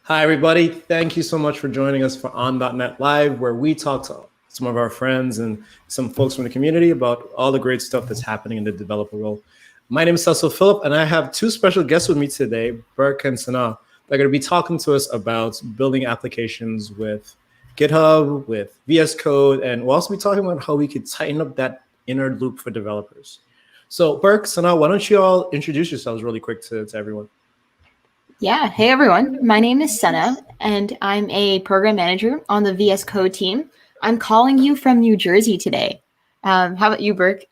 Hi, everybody. Thank you so much for joining us for On.NET Live, where we talk to some of our friends and some folks from the community about all the great stuff that's happening in the developer world. My name is Cecil Phillip, and I have two special guests with me today, Burke and Sana. They're going to be talking to us about building applications with GitHub, with VS Code, and we'll also be talking about how we could tighten up that inner loop for developers. So, Burke, Sana, why don't you all introduce yourselves really quick to everyone? Yeah. Hey, everyone. My name is Senna, and I'm a program manager on the VS Code team. I'm calling you from New Jersey today. How about you, Burke?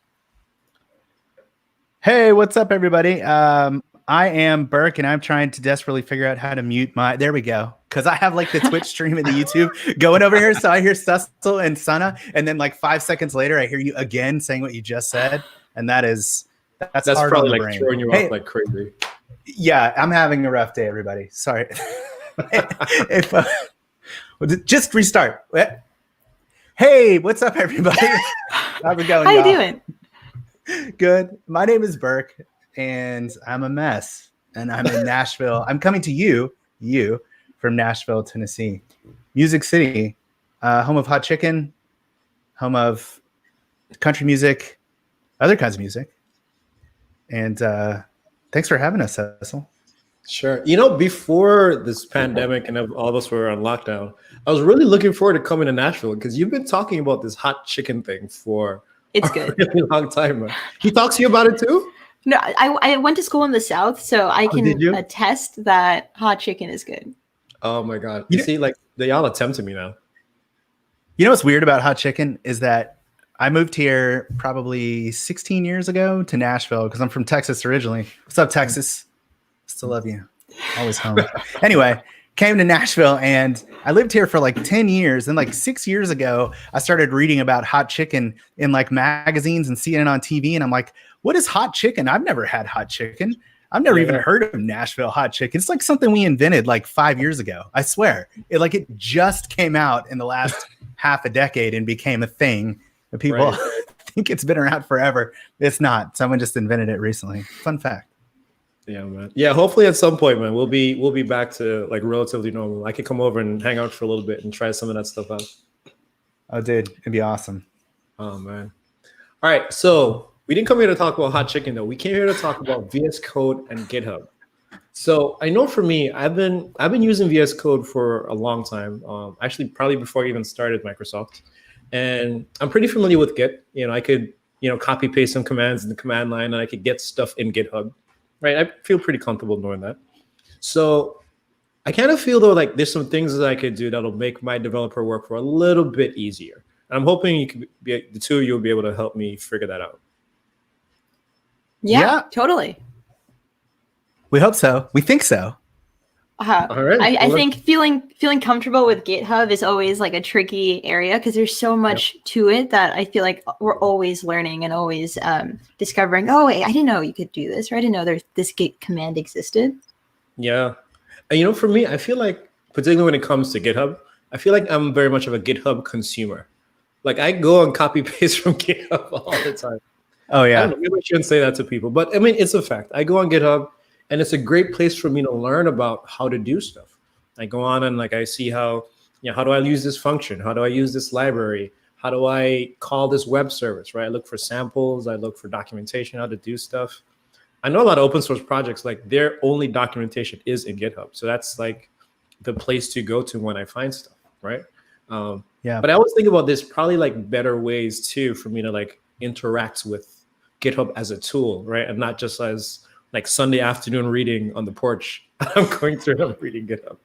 Hey, what's up, everybody? I am Burke, and I'm trying to desperately figure out how to mute my... There we go. Because I have like the Twitch stream and the YouTube going over here. So I hear Cecil and Sana, and then like 5 seconds later, I hear you again saying what you just said. And that's hard probably on the like brain. throwing you off like crazy. Yeah, I'm having a rough day, everybody. Sorry. Just restart. Hey, what's up, everybody? How's it going? How you doing? Good. My name is Burke, and I'm a mess. And I'm in Nashville. I'm coming to you from Nashville, Tennessee, Music City, home of hot chicken, home of country music, other kinds of music. And thanks for having us, Cecil. Sure. You know, before this pandemic and all of us were on lockdown, I was really looking forward to coming to Nashville because you've been talking about this hot chicken thing for It's a good. really long time. He talks to you about it too? No, I went to school in the South, so I did you? can attest that hot chicken is good. Oh my God. You see, like y'all are tempting me now. You know what's weird about hot chicken is that I moved here probably 16 years ago to Nashville because I'm from Texas originally. What's up, Texas? Still love you. Always home. Anyway, came to Nashville and I lived here for like 10 years. And like 6 years ago, I started reading about hot chicken in like magazines and seeing it on TV. And I'm like, what is hot chicken? I've never had hot chicken. I've never even heard of Nashville hot chicken. It's like something we invented like 5 years ago. I swear. It just came out in the last half a decade and became a thing. And people think it's been around forever. It's not. Someone just invented it recently. Fun fact. Yeah, man. Yeah, hopefully at some point, man, we'll be back to like relatively normal. I could come over and hang out for a little bit and try some of that stuff out. Oh, dude, it'd be awesome. Oh man. All right, so we didn't come here to talk about hot chicken though. We came here to talk about VS Code and GitHub. So I know for me, I've been using VS Code for a long time. Actually, probably before I even started Microsoft, and I'm pretty familiar with Git. You know, I could copy paste some commands in the command line, and I could get stuff in GitHub. Right, I feel pretty comfortable doing that. So I kind of feel though like there's some things that I could do that'll make my developer work for a little bit easier. And I'm hoping you could be the two of you will be able to help me figure that out. Yeah. Totally. We hope so. We think so. All right. I think feeling comfortable with GitHub is always like a tricky area because there's so much to it that I feel like we're always learning and always discovering, oh, wait, I didn't know you could do this, or I didn't know this Git command existed. Yeah. And for me, I feel like, particularly when it comes to GitHub, I feel like I'm very much of a GitHub consumer. Like I go and copy paste from GitHub all the time. Oh, yeah. I don't know, maybe I shouldn't say that to people, but I mean, it's a fact. I go on GitHub, and it's a great place for me to learn about how to do stuff. I go on and like I see how do I use this function? How do I use this library? How do I call this web service, right? I look for samples. I look for documentation, how to do stuff. I know a lot of open source projects, like their only documentation is in GitHub. So that's like the place to go to when I find stuff, right? Yeah. But I always think about this probably like better ways too for me to like interact with GitHub as a tool, right? And not just as like Sunday afternoon reading on the porch. I'm going through and I'm reading GitHub.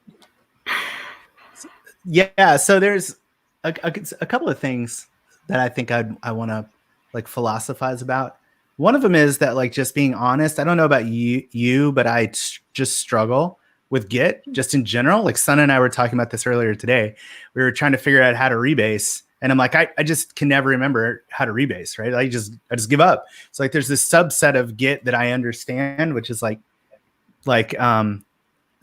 Yeah, so there's a couple of things that I think I want to like philosophize about. One of them is that like just being honest. I don't know about you, but I just struggle with Git just in general. Like Son and I were talking about this earlier today. We were trying to figure out how to rebase. And I'm like, I just can never remember how to rebase, right? I just give up. So like there's this subset of Git that I understand, which is like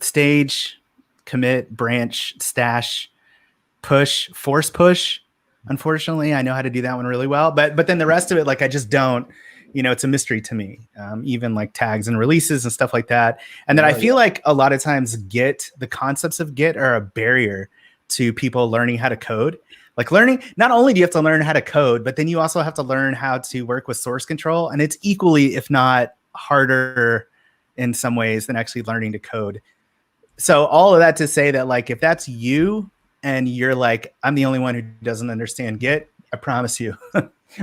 stage, commit, branch, stash, push, force push. Unfortunately, I know how to do that one really well. But then the rest of it, like I just don't. it's a mystery to me, even like tags and releases and stuff like that. And then I feel like a lot of times the concepts of Git are a barrier to people learning how to code. Like learning, not only do you have to learn how to code, but then you also have to learn how to work with source control. And it's equally, if not harder in some ways than actually learning to code. So all of that to say that, like, if that's you and you're like, I'm the only one who doesn't understand Git, I promise you,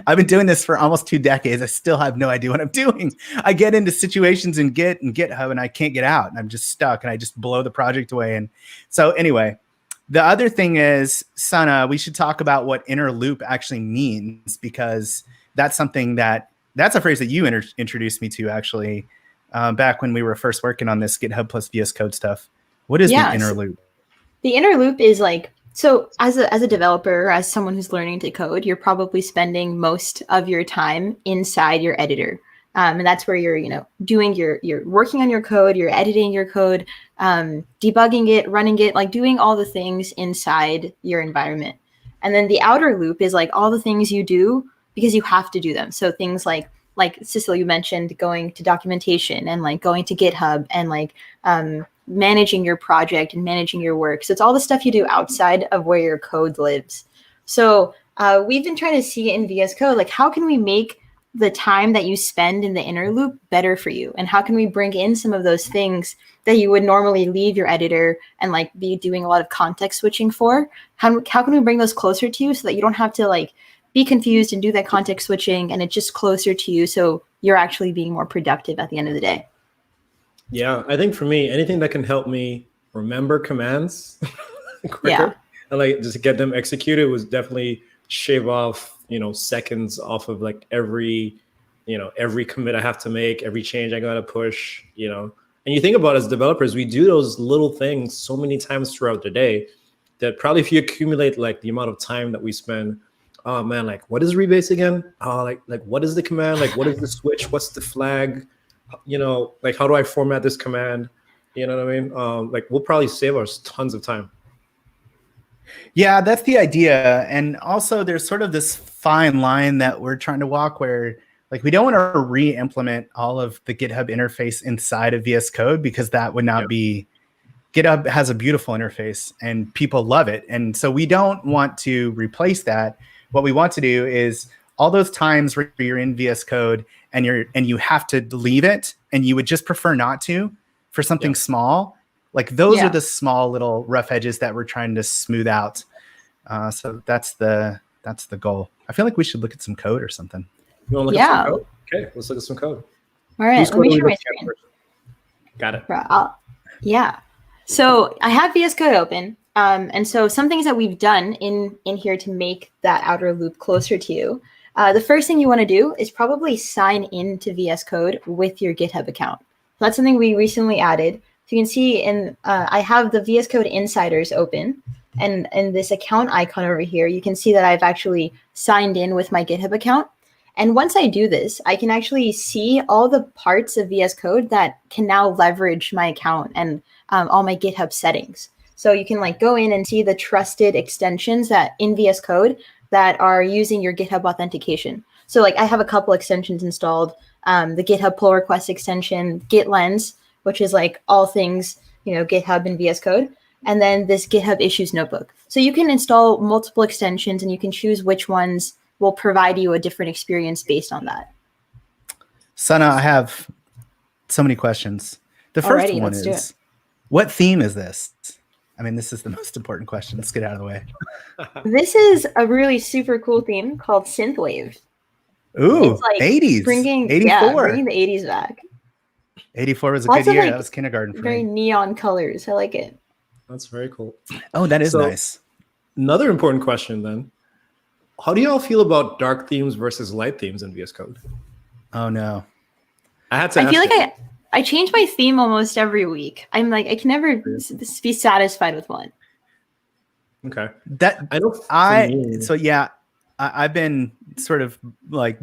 I've been doing this for almost 2 decades. I still have no idea what I'm doing. I get into situations in Git and GitHub and I can't get out and I'm just stuck and I just blow the project away. And so anyway, the other thing is, Sana, we should talk about what inner loop actually means, because that's something that's a phrase that you introduced me to actually back when we were first working on this GitHub plus VS Code stuff. What is the inner loop? The inner loop is like, so as a developer, as someone who's learning to code, you're probably spending most of your time inside your editor. And that's where you're, you're working on your code, you're editing your code, debugging it, running it, like doing all the things inside your environment. And then the outer loop is like all the things you do because you have to do them. So things like Cecil, you mentioned going to documentation and like going to GitHub and like managing your project and managing your work. So it's all the stuff you do outside of where your code lives. So we've been trying to see in VS Code, like how can we make the time that you spend in the inner loop better for you? And how can we bring in some of those things that you would normally leave your editor and like be doing a lot of context switching for? How can we bring those closer to you so that you don't have to like be confused and do that context switching, and it's just closer to you so you're actually being more productive at the end of the day? Yeah, I think for me, anything that can help me remember commands quicker and like just get them executed was definitely shave off, seconds off of like every commit I have to make, every change I gotta push, And you think about it, as developers, we do those little things so many times throughout the day that probably if you accumulate like the amount of time that we spend, oh man, like what is rebase again? Oh, like what is the command? Like what is the switch? What's the flag? Like how do I format this command? You know what I mean? Like we'll probably save us tons of time. Yeah, that's the idea. And also there's sort of this fine line that we're trying to walk where like we don't want to re-implement all of the GitHub interface inside of VS Code, because that would not be, GitHub has a beautiful interface and people love it. And so we don't want to replace that. What we want to do is all those times where you're in VS Code and you have to leave it and you would just prefer not to for something small, like those are the small little rough edges that we're trying to smooth out. So that's the goal. I feel like we should look at some code or something. You want to look at some code? Okay, let's look at some code. All right, let me share my screen. Got it. Yeah. So I have VS Code open. And so some things that we've done in here to make that outer loop closer to you. The first thing you want to do is probably sign into VS Code with your GitHub account. So that's something we recently added. So you can see I have the VS Code Insiders open, and this account icon over here, you can see that I've actually signed in with my GitHub account. And once I do this, I can actually see all the parts of VS Code that can now leverage my account and all my GitHub settings. So you can like go in and see the trusted extensions that in VS Code that are using your GitHub authentication. So like I have a couple extensions installed, the GitHub pull request extension, Git Lens, which is like all things, GitHub and VS Code, and then this GitHub Issues Notebook. So you can install multiple extensions and you can choose which ones will provide you a different experience based on that. Sana, I have so many questions. The first one is, what theme is this? I mean, this is the most important question. Let's get out of the way. This is a really super cool theme called Synthwave. Ooh, like 80s. 84. Bringing the 80s back. 84 was a good year. That was kindergarten for me. Very neon colors. I like it. That's very cool. Oh, that is nice. Another important question then. How do y'all feel about dark themes versus light themes in VS Code? Oh, no. I feel like I change my theme almost every week. I'm like, I can never be satisfied with one. Okay. I've been sort of like,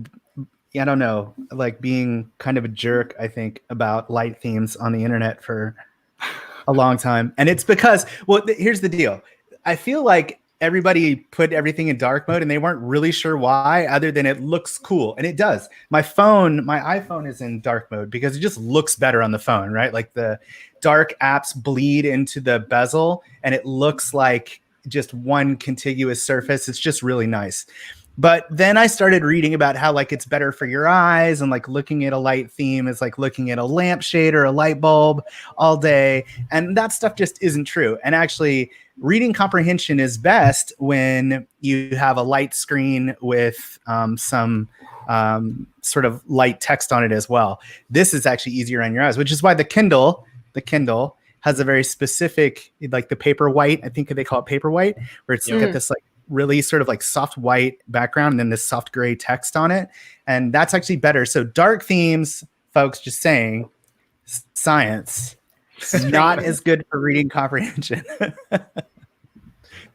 I don't know, like being kind of a jerk, I think, about light themes on the internet for a long time. And it's because, here's the deal. I feel like everybody put everything in dark mode and they weren't really sure why, other than it looks cool. And it does. My iPhone is in dark mode because it just looks better on the phone, right? Like the dark apps bleed into the bezel and it looks like just one contiguous surface. It's just really nice. But then I started reading about how like it's better for your eyes, and like looking at a light theme is like looking at a lampshade or a light bulb all day. And that stuff just isn't true. And actually, reading comprehension is best when you have a light screen with some sort of light text on it as well. This is actually easier on your eyes, which is why the Kindle has a very specific, like the paper white, I think they call it paper white, where it's got this like really sort of like soft white background and then this soft gray text on it. And that's actually better. So dark themes, folks, just saying, science is not as good for reading comprehension.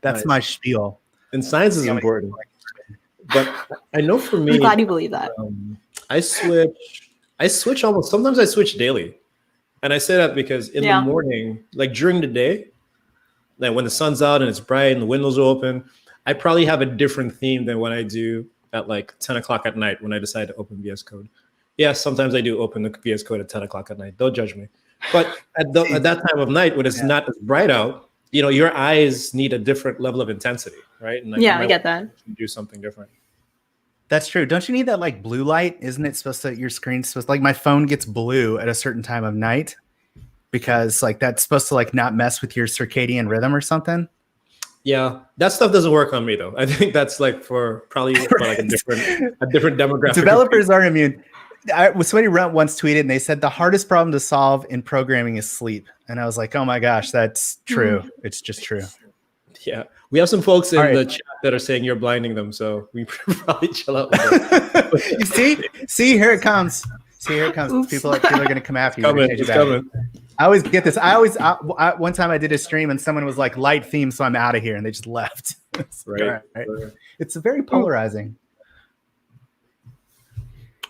That's my spiel. And science is important. But I know for me, I'm glad you believe that. I switch almost, sometimes I switch daily. And I say that because in the morning, like during the day, like when the sun's out and it's bright and the windows are open, I probably have a different theme than what I do at like 10 o'clock at night when I decide to open VS Code. Yeah, sometimes I do open the VS Code at 10 o'clock at night. Don't judge me. But at that time of night when it's not as bright out, you know, your eyes need a different level of intensity, right? And like, I get that. Do something different. That's true. Don't you need that like blue light? Isn't it supposed to, your screen's supposed to, like my phone gets blue at a certain time of night because like that's supposed to like not mess with your circadian rhythm or something? Yeah, that stuff doesn't work on me though. I think that's like for like a different demographic. Developers are immune. Somebody once tweeted and they said the hardest problem to solve in programming is sleep. And I was like, oh my gosh, that's true. It's just true. Yeah, we have some folks in the chat that are saying you're blinding them, so we probably chill out with that. You see, here it comes. See, here it comes. Oops. People are going to come after you. It's coming. I always get this. One time I did a stream and someone was like, light theme, so I'm out of here, and they just left. Right. It's very polarizing.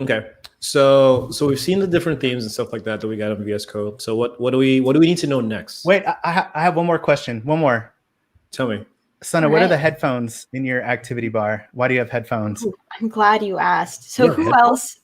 Okay, so we've seen the different themes and stuff like that we got in VS Code. So what do we need to know next? Wait, I have one more question. One more. Tell me. Sana, what are the headphones in your activity bar? Why do you have headphones? Ooh, I'm glad you asked. So who else?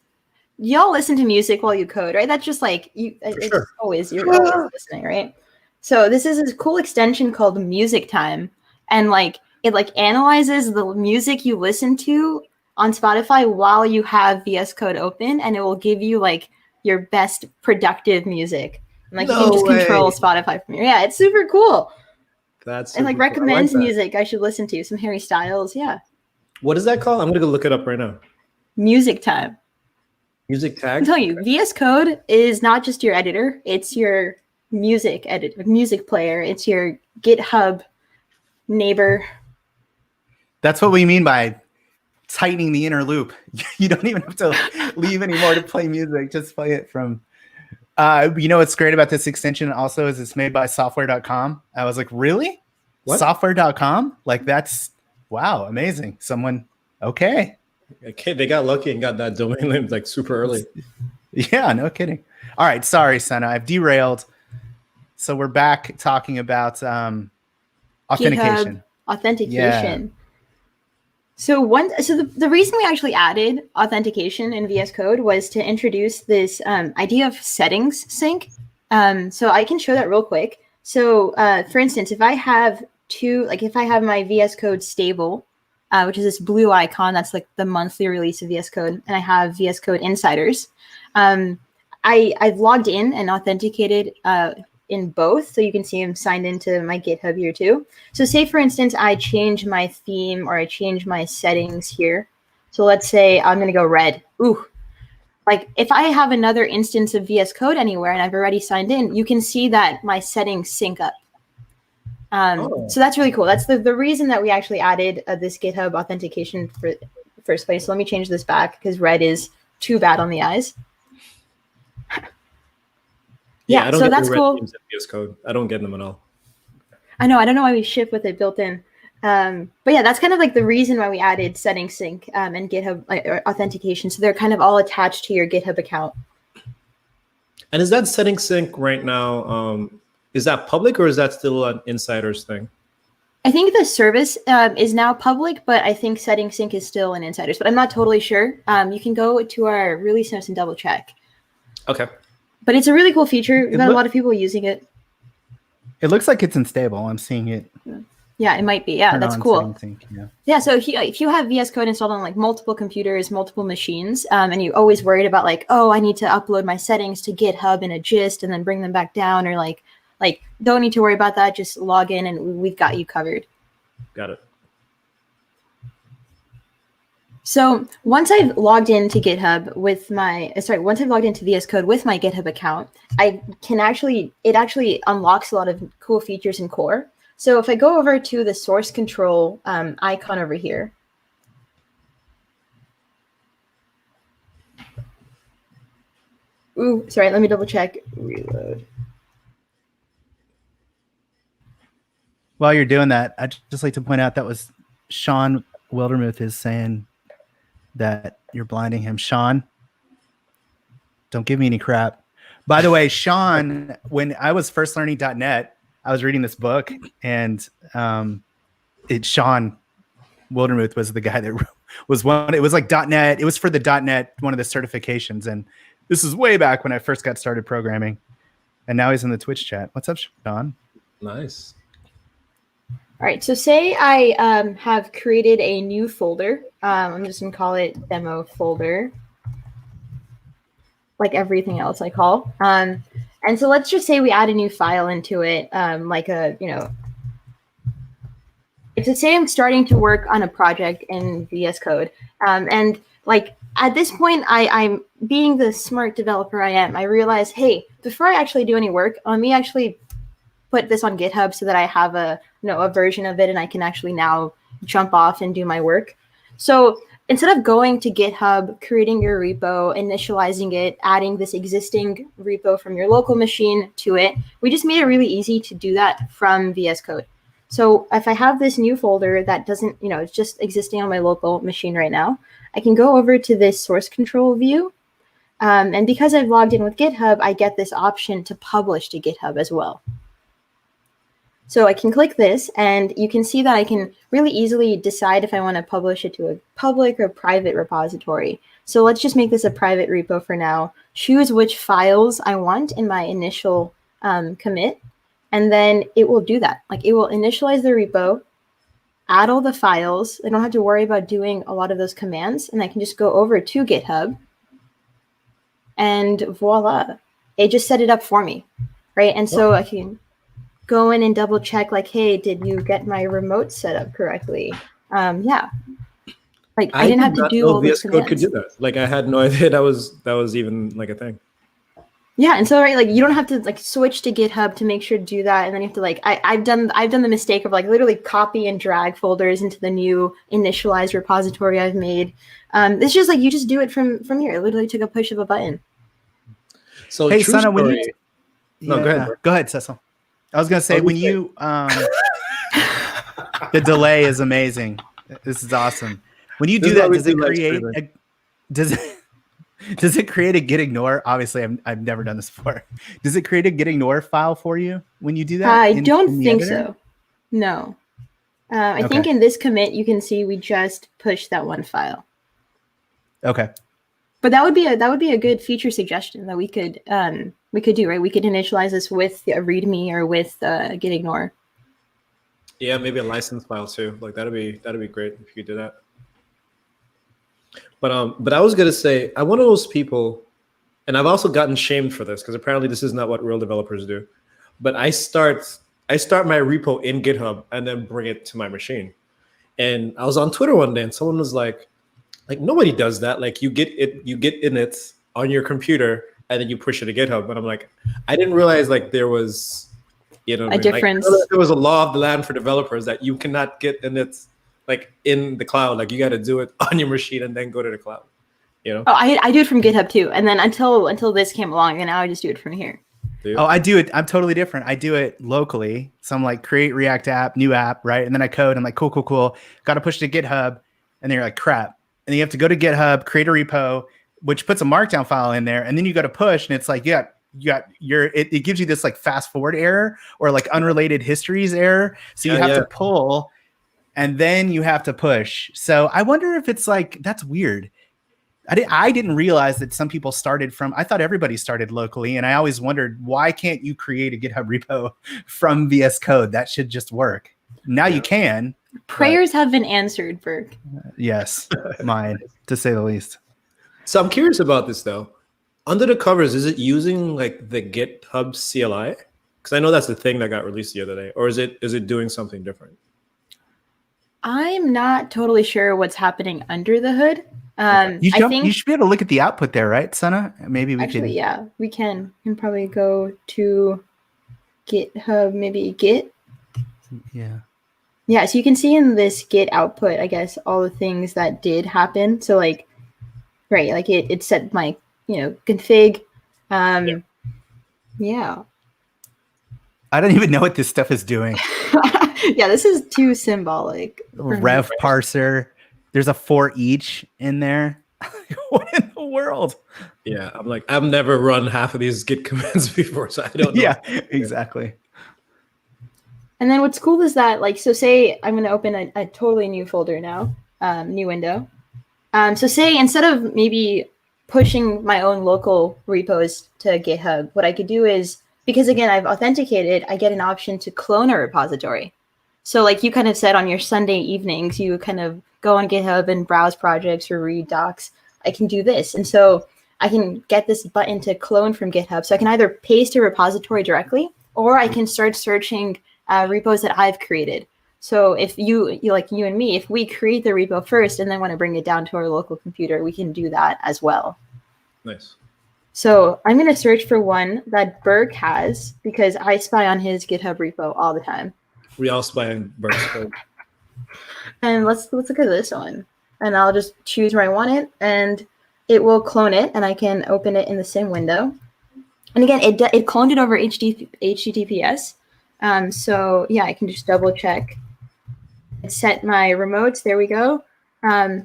Y'all listen to music while you code, right? That's just like you. It's always you're always listening, right? So this is a cool extension called Music Time, and like it like analyzes the music you listen to on Spotify while you have VS Code open, and it will give you like your best productive music. And, like you can just control Spotify from here. Yeah, it's super cool. That's and like recommends music I should listen to. Some Harry Styles, yeah. What is that called? I'm gonna go look it up right now. Music Time. Music tag. I'm telling you, VS Code is not just your editor; it's your music player. It's your GitHub neighbor. That's what we mean by tightening the inner loop. You don't even have to leave anymore to play music. Just play it from. You know what's great about this extension also is it's made by software.com. I was like, really? What? Software.com? Like that's wow, amazing. Someone okay. Okay, they got lucky and got that domain name like super early. Yeah, no kidding. All right, sorry, Sana, I've derailed. So we're back talking about authentication. GitHub authentication. Yeah. So the reason we actually added authentication in VS Code was to introduce this idea of settings sync. So I can show that real quick. So for instance, if I have my VS Code stable, which is this blue icon, that's like the monthly release of VS Code, and I have VS Code Insiders. I've logged in and authenticated in both, so you can see I'm signed into my GitHub here too. So say for instance, I change my theme or I change my settings here. So let's say I'm gonna go red. Ooh, like if I have another instance of VS Code anywhere and I've already signed in, you can see that my settings sync up. So that's really cool. That's the reason that we actually added this GitHub authentication for the first place. So let me change this back because red is too bad on the eyes. Yeah, I don't so get that's the red cool. themes in VS Code. I don't get them at all. I know. I don't know why we ship with it built in. But yeah, that's kind of like the reason why we added setting sync and GitHub authentication. So they're kind of all attached to your GitHub account. And is that setting sync right now? Is that public or is that still an insiders thing? I think the service is now public, but I think setting sync is still an insiders, but I'm not totally sure. You can go to our release notes and double check. Okay. But it's a really cool feature. We've got a lot of people using it. It looks like it's unstable. I'm seeing it. Yeah, it might be. Yeah, that's cool. Sync, yeah. Yeah, so if you have VS Code installed on like multiple computers, multiple machines, and you're always worried about like, oh, I need to upload my settings to GitHub in a gist and then bring them back down, or like don't need to worry about that. Just log in and we've got you covered. Got it. So once I've logged into GitHub with once I've logged into VS Code with my GitHub account, it actually unlocks a lot of cool features in core. So if I go over to the source control icon over here, ooh, sorry, let me double check. Reload. While you're doing that, I'd just like to point out that was Sean Wildermuth is saying that you're blinding him. Sean, don't give me any crap. By the way, Sean, when I was first learning .NET, I was reading this book, and Sean Wildermuth was the guy that was one. It was like .NET. It was for the .NET, one of the certifications, and this is way back when I first got started programming. And now he's in the Twitch chat. What's up, Sean? Nice. All right, so say I have created a new folder. I'm just gonna call it demo folder, like everything else I call. And so let's just say we add a new file into it, to say I'm starting to work on a project in VS Code. And like at this point, I'm being the smart developer I am. I realize, hey, before I actually do any work, let me actually put this on GitHub so that I have a version of it and I can actually now jump off and do my work. So instead of going to GitHub, creating your repo, initializing it, adding this existing repo from your local machine to it, we just made it really easy to do that from VS Code. So if I have this new folder that doesn't, it's just existing on my local machine right now, I can go over to this source control view. And because I've logged in with GitHub, I get this option to publish to GitHub as well. So I can click this, and you can see that I can really easily decide if I want to publish it to a public or private repository. So let's just make this a private repo for now. Choose which files I want in my initial commit, and then it will do that. Like it will initialize the repo, add all the files. I don't have to worry about doing a lot of those commands, and I can just go over to GitHub, and voila, it just set it up for me, right? And so I can go in and double check, like, hey, did you get my remote set up correctly? Yeah. Like I didn't have to do all VS those Code could do that. Like I had no idea that was even like a thing. Yeah, and so right, like you don't have to like switch to GitHub to make sure to do that, and then you have to like I've done the mistake of like literally copy and drag folders into the new initialized repository I've made. It's just like you just do it from here. It literally took a push of a button. So hey, Sana, when you go ahead. Go ahead, Cecil. I was gonna say when you the delay is amazing. This is awesome. When you do that, does it create a git ignore? Obviously, I've never done this before. Does it create a git ignore file for you when you do that? I don't think so. No. I think in this commit you can see we just pushed that one file. Okay. But that would be a good feature suggestion that we could do, right? We could initialize this with a README or with git ignore. Yeah, maybe a license file too. Like that'd be great if you could do that. But I was gonna say I'm one of those people, and I've also gotten shamed for this because apparently this is not what real developers do. But I start my repo in GitHub and then bring it to my machine. And I was on Twitter one day and someone was like nobody does that. Like you get init on your computer and then you push it to GitHub. But I'm like, I didn't realize like there was, a difference. Like, there was a law of the land for developers that you cannot get inits like in the cloud. Like you got to do it on your machine and then go to the cloud. Oh, I do it from GitHub too. And then until this came along, and now I just do it from here. Oh, I do it. I'm totally different. I do it locally. So I'm like, create React app, new app, right? And then I code. I'm like, cool. Got to push to GitHub. And then you're like, crap. And then you have to go to GitHub, create a repo, which puts a markdown file in there. And then you go to push, and it's like, yeah, it gives you this like fast forward error or like unrelated histories error. So you have to pull and then you have to push. So I wonder if it's like, that's weird. I didn't realize that some people started from, I thought everybody started locally. And I always wondered, why can't you create a GitHub repo from VS Code? That should just work. Now you can. Prayers have been answered, Burke. Yes, mine, to say the least. So I'm curious about this though. Under the covers, is it using like the GitHub CLI? Because I know that's the thing that got released the other day. Or is it doing something different? I'm not totally sure what's happening under the hood. You should be able to look at the output there, right, Sana? Maybe we can. Yeah, we can. We can probably go to GitHub, maybe Git. Yeah. Yeah, so you can see in this Git output, I guess, all the things that did happen. So like, right, like it set my, config. Yeah. I don't even know what this stuff is doing. Yeah, this is too symbolic. Rev parser. There's a for each in there. What in the world? Yeah, I'm like, I've never run half of these Git commands before, so I don't know. Yeah, exactly. And then what's cool is that, like, so say I'm going to open a totally new folder now, new window. So say instead of maybe pushing my own local repos to GitHub, what I could do is, because again, I've authenticated, I get an option to clone a repository. So like you kind of said on your Sunday evenings, you kind of go on GitHub and browse projects or read docs. I can do this. And so I can get this button to clone from GitHub. So I can either paste a repository directly, or I can start searching repos that I've created. So if you like you and me, if we create the repo first and then want to bring it down to our local computer, we can do that as well. Nice. So I'm going to search for one that Burke has because I spy on his GitHub repo all the time. We all spy on Burke's code. And let's look at this one. And I'll just choose where I want it, and it will clone it, and I can open it in the same window. And again, it cloned it over HTTPS. So yeah, I can just double check. Set my remotes. There we go.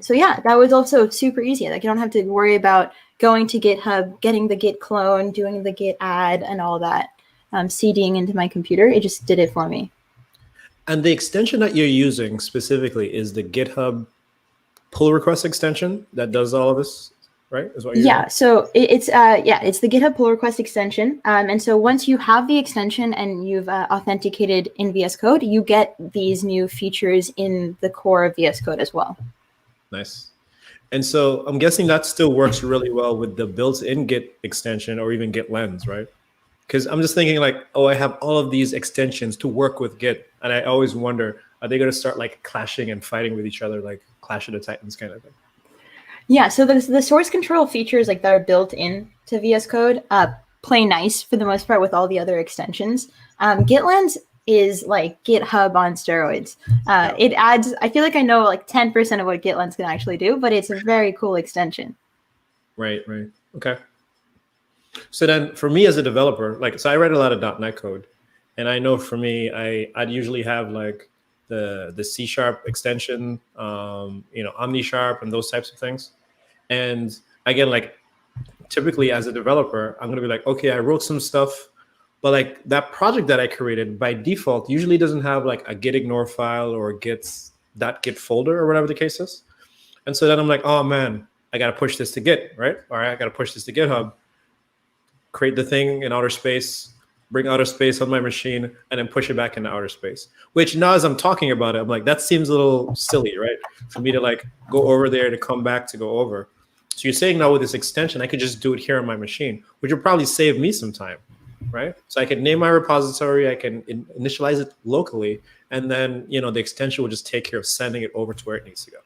So yeah, that was also super easy. Like you don't have to worry about going to GitHub, getting the Git clone, doing the Git add, and all that, CDing into my computer. It just did it for me. And the extension that you're using specifically is the GitHub pull request extension that does all of this, right? Is what you're using? So it's the GitHub pull request extension. And so once you have the extension and you've authenticated in VS Code, you get these new features in the core of VS Code as well. Nice. And so I'm guessing that still works really well with the built-in Git extension or even Git Lens, right? Because I'm just thinking like, oh, I have all of these extensions to work with Git. And I always wonder, are they going to start like clashing and fighting with each other, like Clash of the Titans kind of thing? Yeah, so the source control features like that are built in to VS Code play nice for the most part with all the other extensions. Git Lens is like GitHub on steroids. It adds, I feel like I know like 10% of what Git Lens can actually do, but it's a very cool extension. Right. Okay. So then for me as a developer, so I write a lot of .NET code, and I know for me, I'd usually have like the C# extension, OmniSharp and those types of things. And again, like typically as a developer, I'm going to be like, okay, I wrote some stuff, but like that project that I created by default usually doesn't have like a git ignore file or git folder or whatever the case is. And so then I'm like, oh man, I got to push this to Git, right? All right, I got to push this to GitHub, create the thing in outer space, bring outer space on my machine, and then push it back into outer space. Which now as I'm talking about it, I'm like, that seems a little silly, right? For me to like go over there to come back to go over. So you're saying now with this extension, I could just do it here on my machine, which would probably save me some time, right? So I can name my repository, I can initialize it locally, and then the extension will just take care of sending it over to where it needs to go.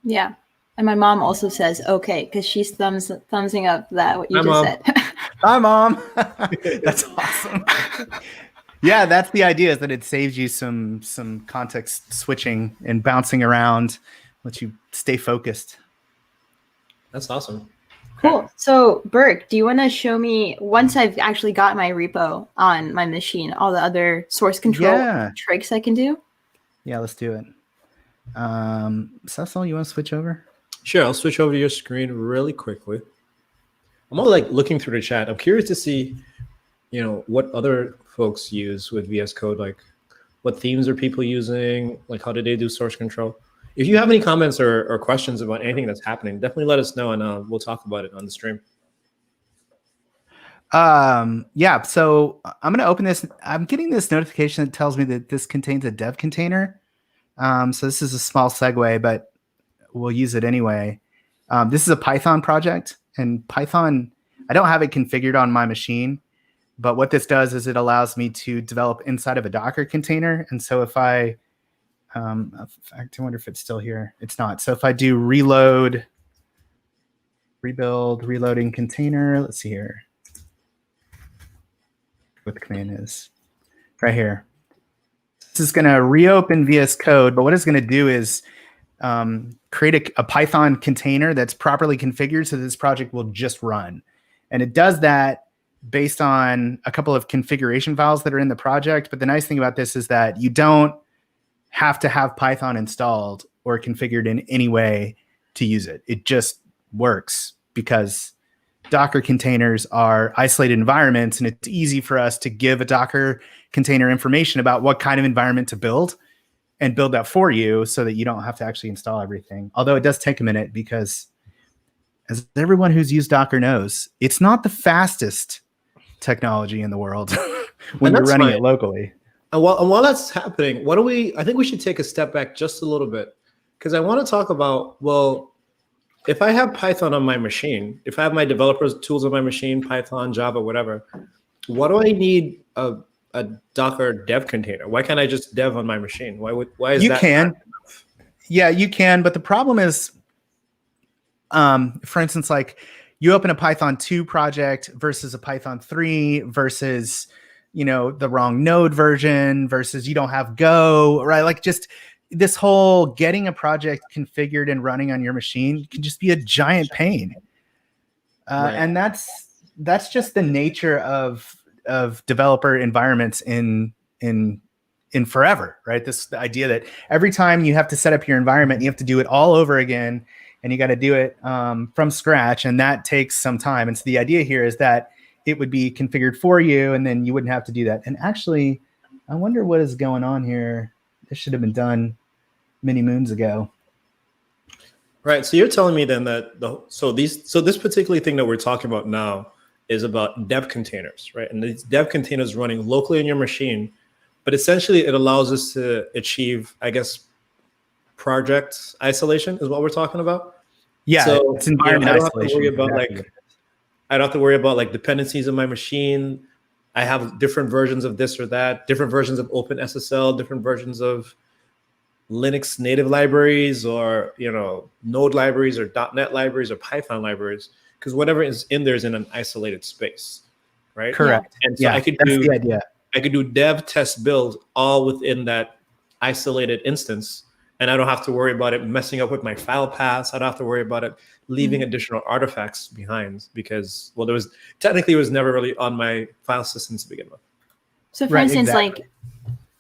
Yeah. And my mom also says, okay, because she's thumbsing up that what you just said. Hi, Mom. That's awesome. Yeah, that's the idea, is that it saves you some context switching and bouncing around, lets you stay focused. That's awesome. Cool. So, Burke, do you want to show me, once I've actually got my repo on my machine, all the other source control tricks I can do? Yeah, let's do it. Cecil, you want to switch over? Sure, I'll switch over to your screen really quickly. I'm all like looking through the chat. I'm curious to see, what other folks use with VS Code. Like, what themes are people using? Like, how do they do source control? If you have any comments or questions about anything that's happening, definitely let us know, and we'll talk about it on the stream. Yeah, so I'm going to open this. I'm getting this notification that tells me that this contains a dev container. So this is a small segue, but we'll use it anyway. This is a Python project, and Python, I don't have it configured on my machine, but what this does is it allows me to develop inside of a Docker container. And so if I wonder if it's still here. It's not. So if I do rebuild, reloading container, let's see here. What the command is right here. This is going to reopen VS Code, but what it's going to do is create a Python container that's properly configured so this project will just run. And it does that based on a couple of configuration files that are in the project. But the nice thing about this is that you don't have to have Python installed or configured in any way to use it. It just works because Docker containers are isolated environments, and it's easy for us to give a Docker container information about what kind of environment to build and build that for you so that you don't have to actually install everything. Although it does take a minute because, as everyone who's used Docker knows, it's not the fastest technology in the world when you're running it locally. And while that's happening, I think we should take a step back just a little bit, because I want to talk about, well, if I have Python on my machine, if I have my developers tools on my machine, Python, Java, whatever, what do I need a Docker dev container? Why can't I just dev on my machine? Why is you that? Can. Yeah, you can. But the problem is, for instance, like you open a Python 2 project versus a Python 3 versus, the wrong node version versus you don't have Go, right? Like just this whole getting a project configured and running on your machine can just be a giant pain. Right. And that's just the nature of developer environments in forever, right? The idea that every time you have to set up your environment, you have to do it all over again, and you got to do it from scratch, and that takes some time. And so the idea here is that it would be configured for you, and then you wouldn't have to do that. And actually, I wonder what is going on here. This should have been done many moons ago. Right. So you're telling me then that this particular thing that we're talking about now is about dev containers, right? And these dev containers running locally on your machine, but essentially it allows us to achieve, I guess, project isolation is what we're talking about. Yeah. So it's environment I don't isolation. Have to worry about I don't have to worry about like dependencies on my machine. I have different versions of this or that, different versions of OpenSSL, different versions of Linux native libraries, or Node libraries, or .NET libraries, or Python libraries, because whatever is in there is in an isolated space, right? Correct. And so that's the idea. I could do dev, test, build all within that isolated instance, and I don't have to worry about it messing up with my file paths. I don't have to worry about it leaving additional artifacts behind, because it was never really on my file system to begin with. So for instance, like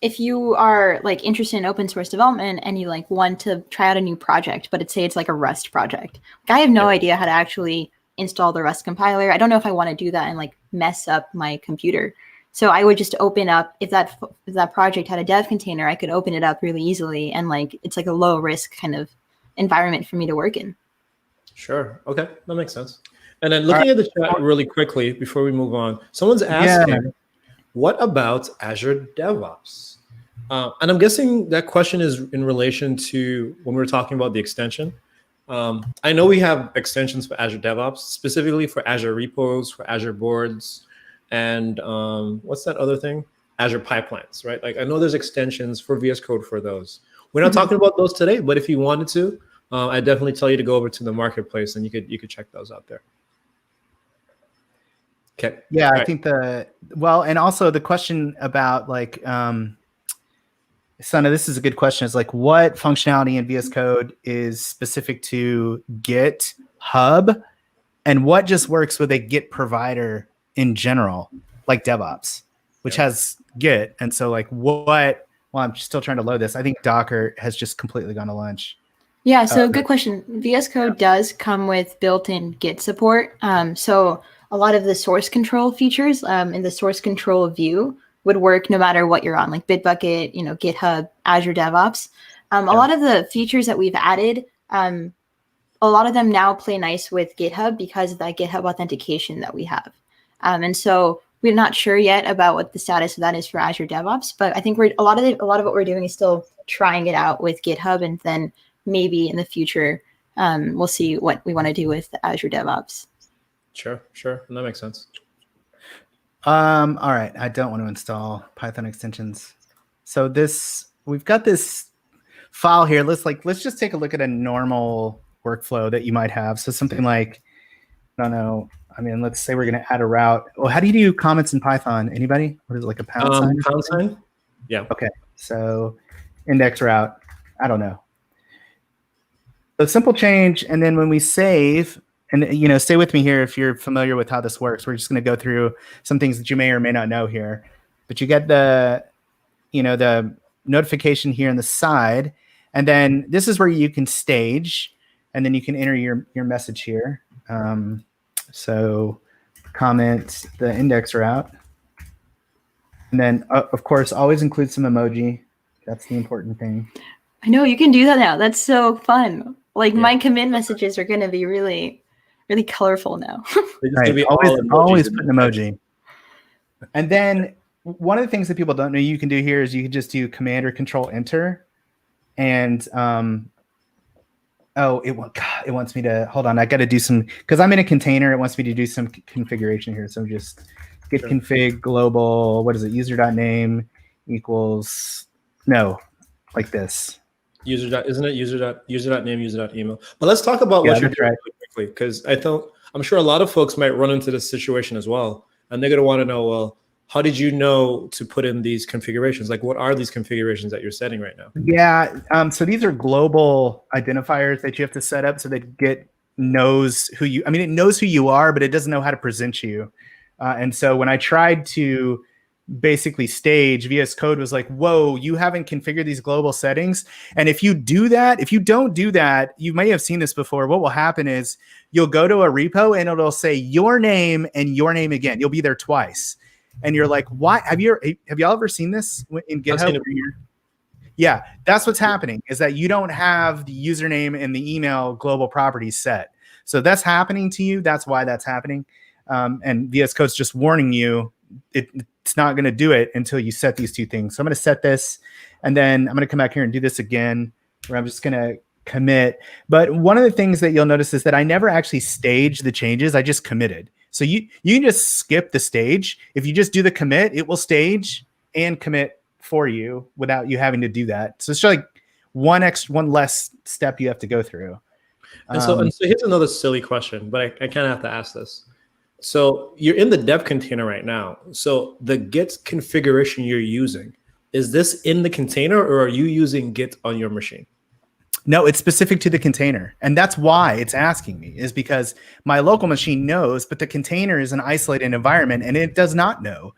if you are like interested in open source development and you like want to try out a new project, but it's like a Rust project, like I have no idea how to actually install the Rust compiler. I don't know if I want to do that and like mess up my computer. So I would just open up, if that project had a dev container, I could open it up really easily, and like it's like a low risk kind of environment for me to work in. Sure. Okay, that makes sense. And then looking at the chat really quickly before we move on, someone's asking, what about Azure DevOps? And I'm guessing that question is in relation to when we're talking about the extension. I know we have extensions for Azure DevOps, specifically for Azure repos, for Azure boards, and what's that other thing? Azure pipelines, right? Like I know there's extensions for VS Code for those. We're not talking about those today, but if you wanted to, I definitely tell you to go over to the marketplace and you could check those out there. Okay. Yeah, I think and also the question about like, Sana, this is a good question. It's like, what functionality in VS Code is specific to GitHub, and what just works with a Git provider in general, like DevOps, which has Git. And so like well, I'm still trying to load this. I think Docker has just completely gone to lunch. Yeah, so good question. VS Code does come with built-in Git support. So a lot of the source control features in the source control view would work no matter what you're on, like Bitbucket, GitHub, Azure DevOps. A lot of the features that we've added, a lot of them now play nice with GitHub because of that GitHub authentication that we have. And so we're not sure yet about what the status of that is for Azure DevOps, but I think a lot of what we're doing is still trying it out with GitHub, and then maybe in the future, we'll see what we want to do with Azure DevOps. Sure. That makes sense. All right. I don't want to install Python extensions. So we've got this file here. Let's just take a look at a normal workflow that you might have. So something like, I don't know. I mean, let's say we're going to add a route. Well, how do you do comments in Python? Anybody? What is it, like a pound sign? Pound sign? Yeah. Okay. So index route. I don't know. So simple change, and then when we save, and stay with me here if you're familiar with how this works. We're just going to go through some things that you may or may not know here. But you get the notification here on the side, and then this is where you can stage, and then you can enter your message here. So comment the index route, and then of course always include some emoji. That's the important thing. I know you can do that now. That's so fun. Like my commit messages are going to be really, really colorful now. Right. Always put an emoji. And then one of the things that people don't know you can do here is you can just do Command or Control Enter, and it wants me to hold on. I got to do some, because I'm in a container. It wants me to do some configuration here. So just git config global. What is it? User.name equals like this. Isn't it user.name, user.email? But let's talk about what you're doing really quickly, because I'm sure a lot of folks might run into this situation as well, and they're going to want to know, well, how did you know to put in these configurations? Like, what are these configurations that you're setting right now? Yeah, so these are global identifiers that you have to set up so that Git knows it knows who you are, but it doesn't know how to present you. And so when I tried to basically stage, VS Code was like, whoa, you haven't configured these global settings. And if you don't do that, you may have seen this before. What will happen is you'll go to a repo and it'll say your name and your name again. You'll be there twice. And you're like, why? Have y'all ever seen this in GitHub? Yeah, that's what's happening, is that you don't have the username and the email global properties set. So that's happening to you. That's why that's happening. And VS Code's just warning you, it's not going to do it until you set these two things. So I'm going to set this, and then I'm going to come back here and do this again, where I'm just going to commit. But one of the things that you'll notice is that I never actually staged the changes. I just committed. So you can just skip the stage. If you just do the commit, it will stage and commit for you without you having to do that. So it's just like one less step you have to go through. And so here's another silly question, but I kind of have to ask this. So you're in the dev container right now. So the Git configuration you're using, is this in the container, or are you using Git on your machine? No, it's specific to the container. And that's why it's asking me, is because my local machine knows, but the container is an isolated environment and it does not know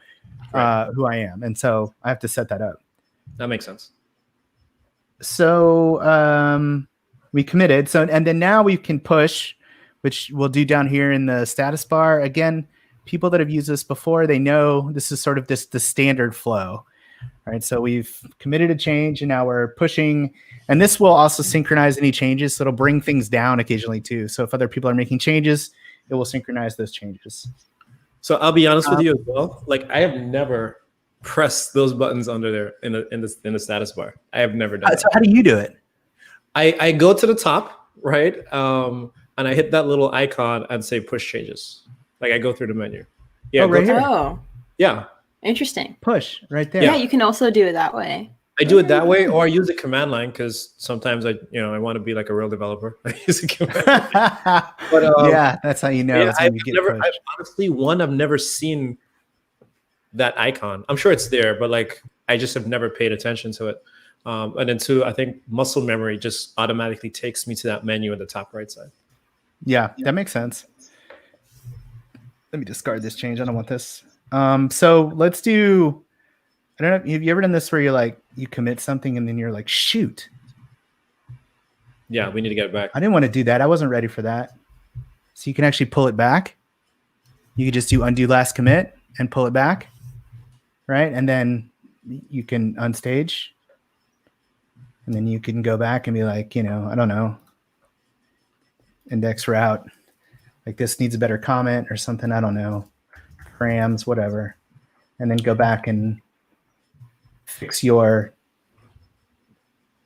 who I am. And so I have to set that up. That makes sense. So we committed. And then now we can push, which we'll do down here in the status bar. Again, people that have used this before, they know this is sort of the standard flow. All right, so we've committed a change and now we're pushing, and this will also synchronize any changes. So it'll bring things down occasionally too. So if other people are making changes, it will synchronize those changes. So I'll be honest with you as well. Like, I have never pressed those buttons under there in the status bar. I have never done that. So how do you do it? I go to the top, right? And I hit that little icon and say push changes. Like, I go through the menu. Yeah, right here. Oh, yeah. Interesting. Push right there. Yeah, you can also do it that way. I do it that way, or I use the command line, because sometimes I want to be like a real developer. I use a command line. But, yeah, that's how you know. Yeah, I've never seen that icon. I'm sure it's there, but like, I just have never paid attention to it. And then two, I think muscle memory just automatically takes me to that menu in the top right side. Yeah, that makes sense. Let me discard this change. I don't want this. So let's do, I don't know, have you ever done this where you commit something and then you're like, shoot. Yeah, we need to get it back. I didn't want to do that. I wasn't ready for that. So you can actually pull it back. You could just do undo last commit and pull it back, right? And then you can unstage. And then you can go back and be like, I don't know, index route. Like this needs a better comment or something. I don't know. Params, whatever. And then go back and fix your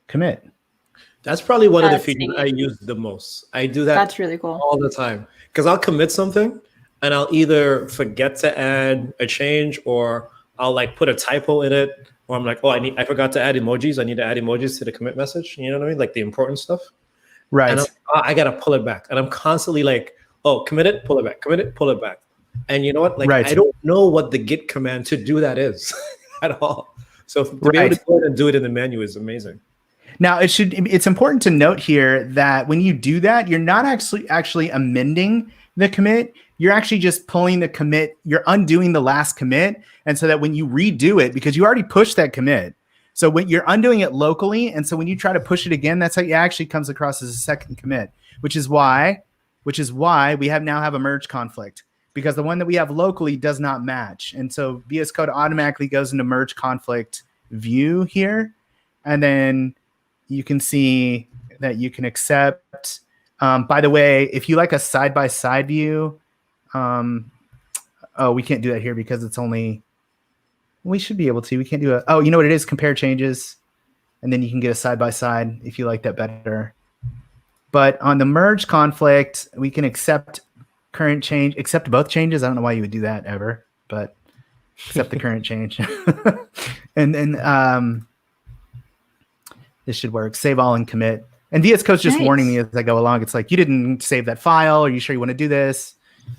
commit. That's probably one of the That's features neat. I use the most. I do that That's really cool. all the time because I'll commit something and I'll either forget to add a change or I'll like put a typo in it, or I'm like, oh, I forgot to add emojis. I need to add emojis to the commit message. You know what I mean? Like the important stuff. Right. And I gotta pull it back. And I'm constantly like, oh, commit it, pull it back, commit it, pull it back. And you know what? Like Right. I don't know what the git command to do that is at all. So to be able to go ahead and do it in the menu is amazing. Now it's important to note here that when you do that, you're not actually amending the commit. You're actually just pulling the commit. You're undoing the last commit. And so that when you redo it, because you already pushed that commit. So when you're undoing it locally. And so when you try to push it again, that's how it actually comes across as a second commit, which is why we now have a merge conflict, because the one that we have locally does not match. And so VS Code automatically goes into merge conflict view here. And then you can see that you can accept. By the way, if you like a side-by-side view, we can't do that here because it's only, we should be able to. We can't do a, you know what it is? Compare changes. And then you can get a side-by-side if you like that better. But on the merge conflict, we can accept current change, accept both changes. I don't know why you would do that ever, but accept the current change. And then this should work. Save all and commit. And VS Code's just warning me as I go along. It's like, you didn't save that file. Are you sure you want to do this?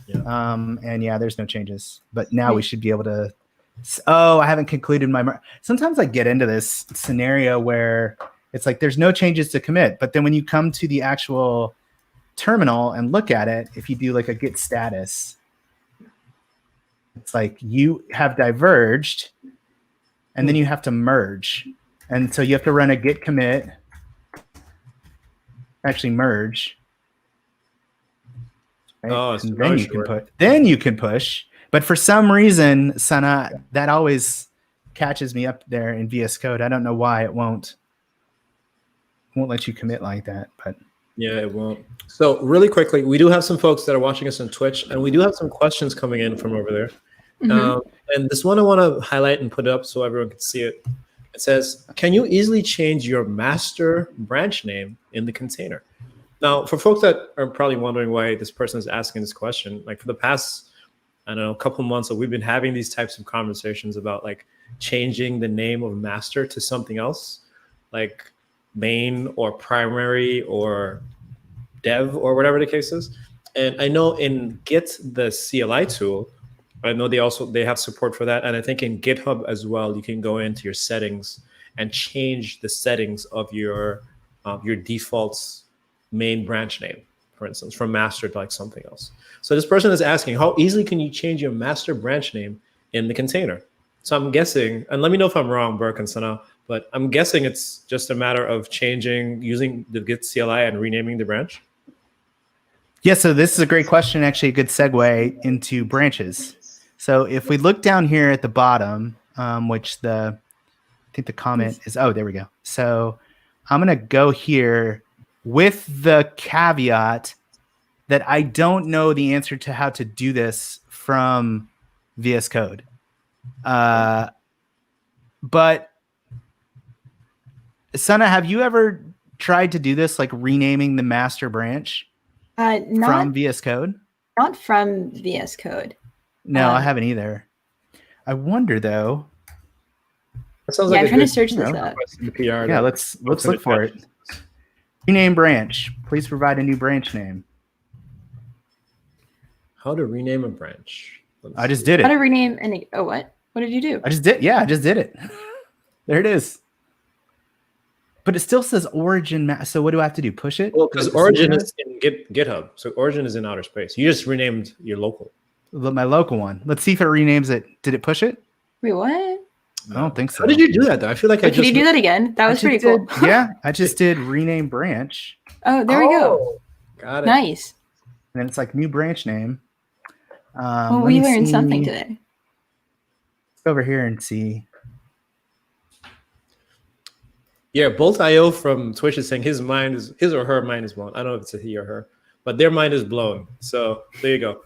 Yeah. And yeah, there's no changes. But now we should be able to. I haven't concluded my. Sometimes I get into this scenario where it's like there's no changes to commit. But then when you come to the actual terminal and look at it, if you do like a git status, it's like you have diverged and then you have to merge. And so you have to run a git commit, actually merge. Right? Oh, and then you can push. But for some reason, Sana, that always catches me up there in VS Code. I don't know why it won't let you commit like that, but yeah, it won't. So really quickly, we do have some folks that are watching us on Twitch, and we do have some questions coming in from over there. Mm-hmm. And this one I want to highlight and put up so everyone can see it. It says, can you easily change your master branch name in the container? Now, for folks that are probably wondering why this person is asking this question, like for the past, I don't know, a couple months, we've been having these types of conversations about like changing the name of master to something else, like main or primary or dev or whatever the case is. And I know in Git, the CLI tool, I know they have support for that. And I think in GitHub as well, you can go into your settings and change the settings of your defaults main branch name, for instance, from master to like something else. So this person is asking, how easily can you change your master branch name in the container? So I'm guessing, and let me know if I'm wrong, Burke and Sana, but I'm guessing it's just a matter of using the Git CLI and renaming the branch. Yeah, so this is a great question, actually a good segue into branches. So if we look down here at the bottom, which I think the comment is, there we go. So I'm going to go here with the caveat that I don't know the answer to how to do this from VS Code. But Sana, have you ever tried to do this, like renaming the master branch from VS Code? Not from VS Code. No, I haven't either. I wonder though. That sounds I'm trying to search this up. Yeah, let's look for it. Rename branch. Please provide a new branch name. How to rename a branch? I just did it. How to rename any? Oh, what? What did you do? I just did. Yeah, I just did it. There it is. But it still says origin. So what do I have to do? Push it? Well, because origin is in GitHub. So origin is in outer space. You just renamed your local. My local one. Let's see if it renames it. Did it push it? Wait, what? I don't think so. How did you do that though? I feel like Can you do that again? That was pretty cool. Yeah, I just did rename branch. Oh, there we go. Got it. Nice. And then it's like new branch name. Well, let we me learned something see. today. Let's go over here and see. Yeah, Bolt.io from Twitch is saying his or her mind is blown. I don't know if it's a he or her, but their mind is blown. So there you go.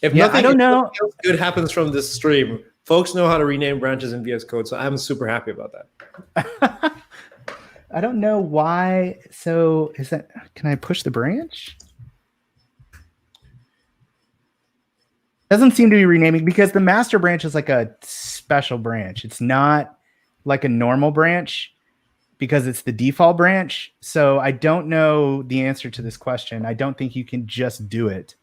If I don't know. Nothing else good happens from this stream, folks know how to rename branches in VS Code. So I'm super happy about that. I don't know why. So can I push the branch? Doesn't seem to be renaming because the master branch is like a special branch. It's not like a normal branch because it's the default branch. So I don't know the answer to this question. I don't think you can just do it.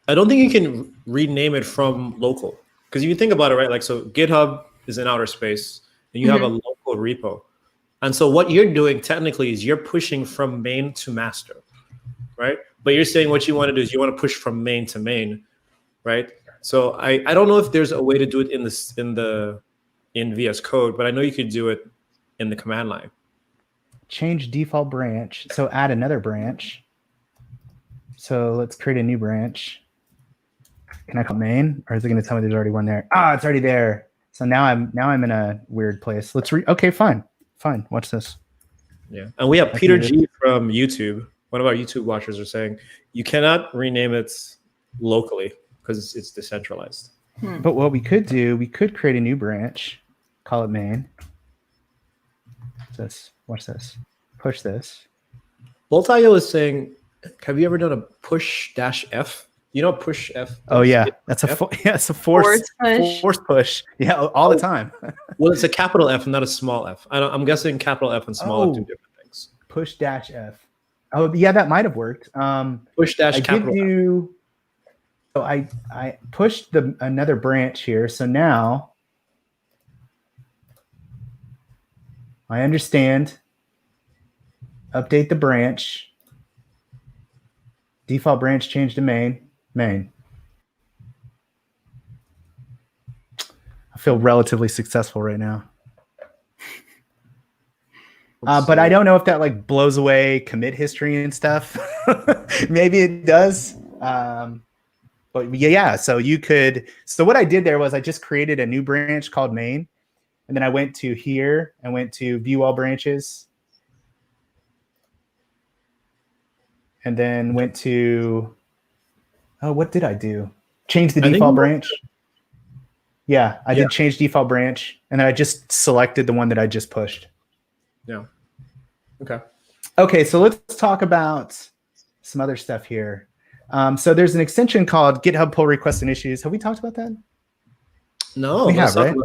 I don't think you can rename it from local, because if you think about it, right? Like, so GitHub is in outer space and you have a local repo. And so what you're doing technically is you're pushing from main to master, right? But you're saying what you want to do is you want to push from main to main, right? So I don't know if there's a way to do it in VS Code, but I know you could do it in the command line. Change default branch. So add another branch. So let's create a new branch. Can I call main, or is it going to tell me there's already one there? Ah, it's already there. So now I'm in a weird place. Okay, fine. Watch this. Yeah, and we have Peter G from YouTube. One of our YouTube watchers are saying you cannot rename it locally because it's decentralized. But what we could do, we could create a new branch, call it main. Watch this. Push this. Bolt.io is saying, have you ever done a push -F? You know, push F. Oh yeah, that's it's a force push. Yeah, all the time. Well, it's a capital F, not a small F. I'm guessing capital F and small F do different things. Push -F. Oh yeah, that might have worked. Push dash capital F. So I pushed another branch here. So now I understand. Update the branch. Default branch change to main. I feel relatively successful right now. But I don't know if that like blows away commit history and stuff. Maybe it does. But yeah, so you could. So what I did there was I just created a new branch called main. And then I went to here and went to view all branches. And then went to, what did I do? Change the default branch. Yeah, I did change default branch. And then I just selected the one that I just pushed. Yeah. Okay. Okay, so let's talk about some other stuff here. So there's an extension called GitHub pull requests and issues. Have we talked about that? No. We have, right?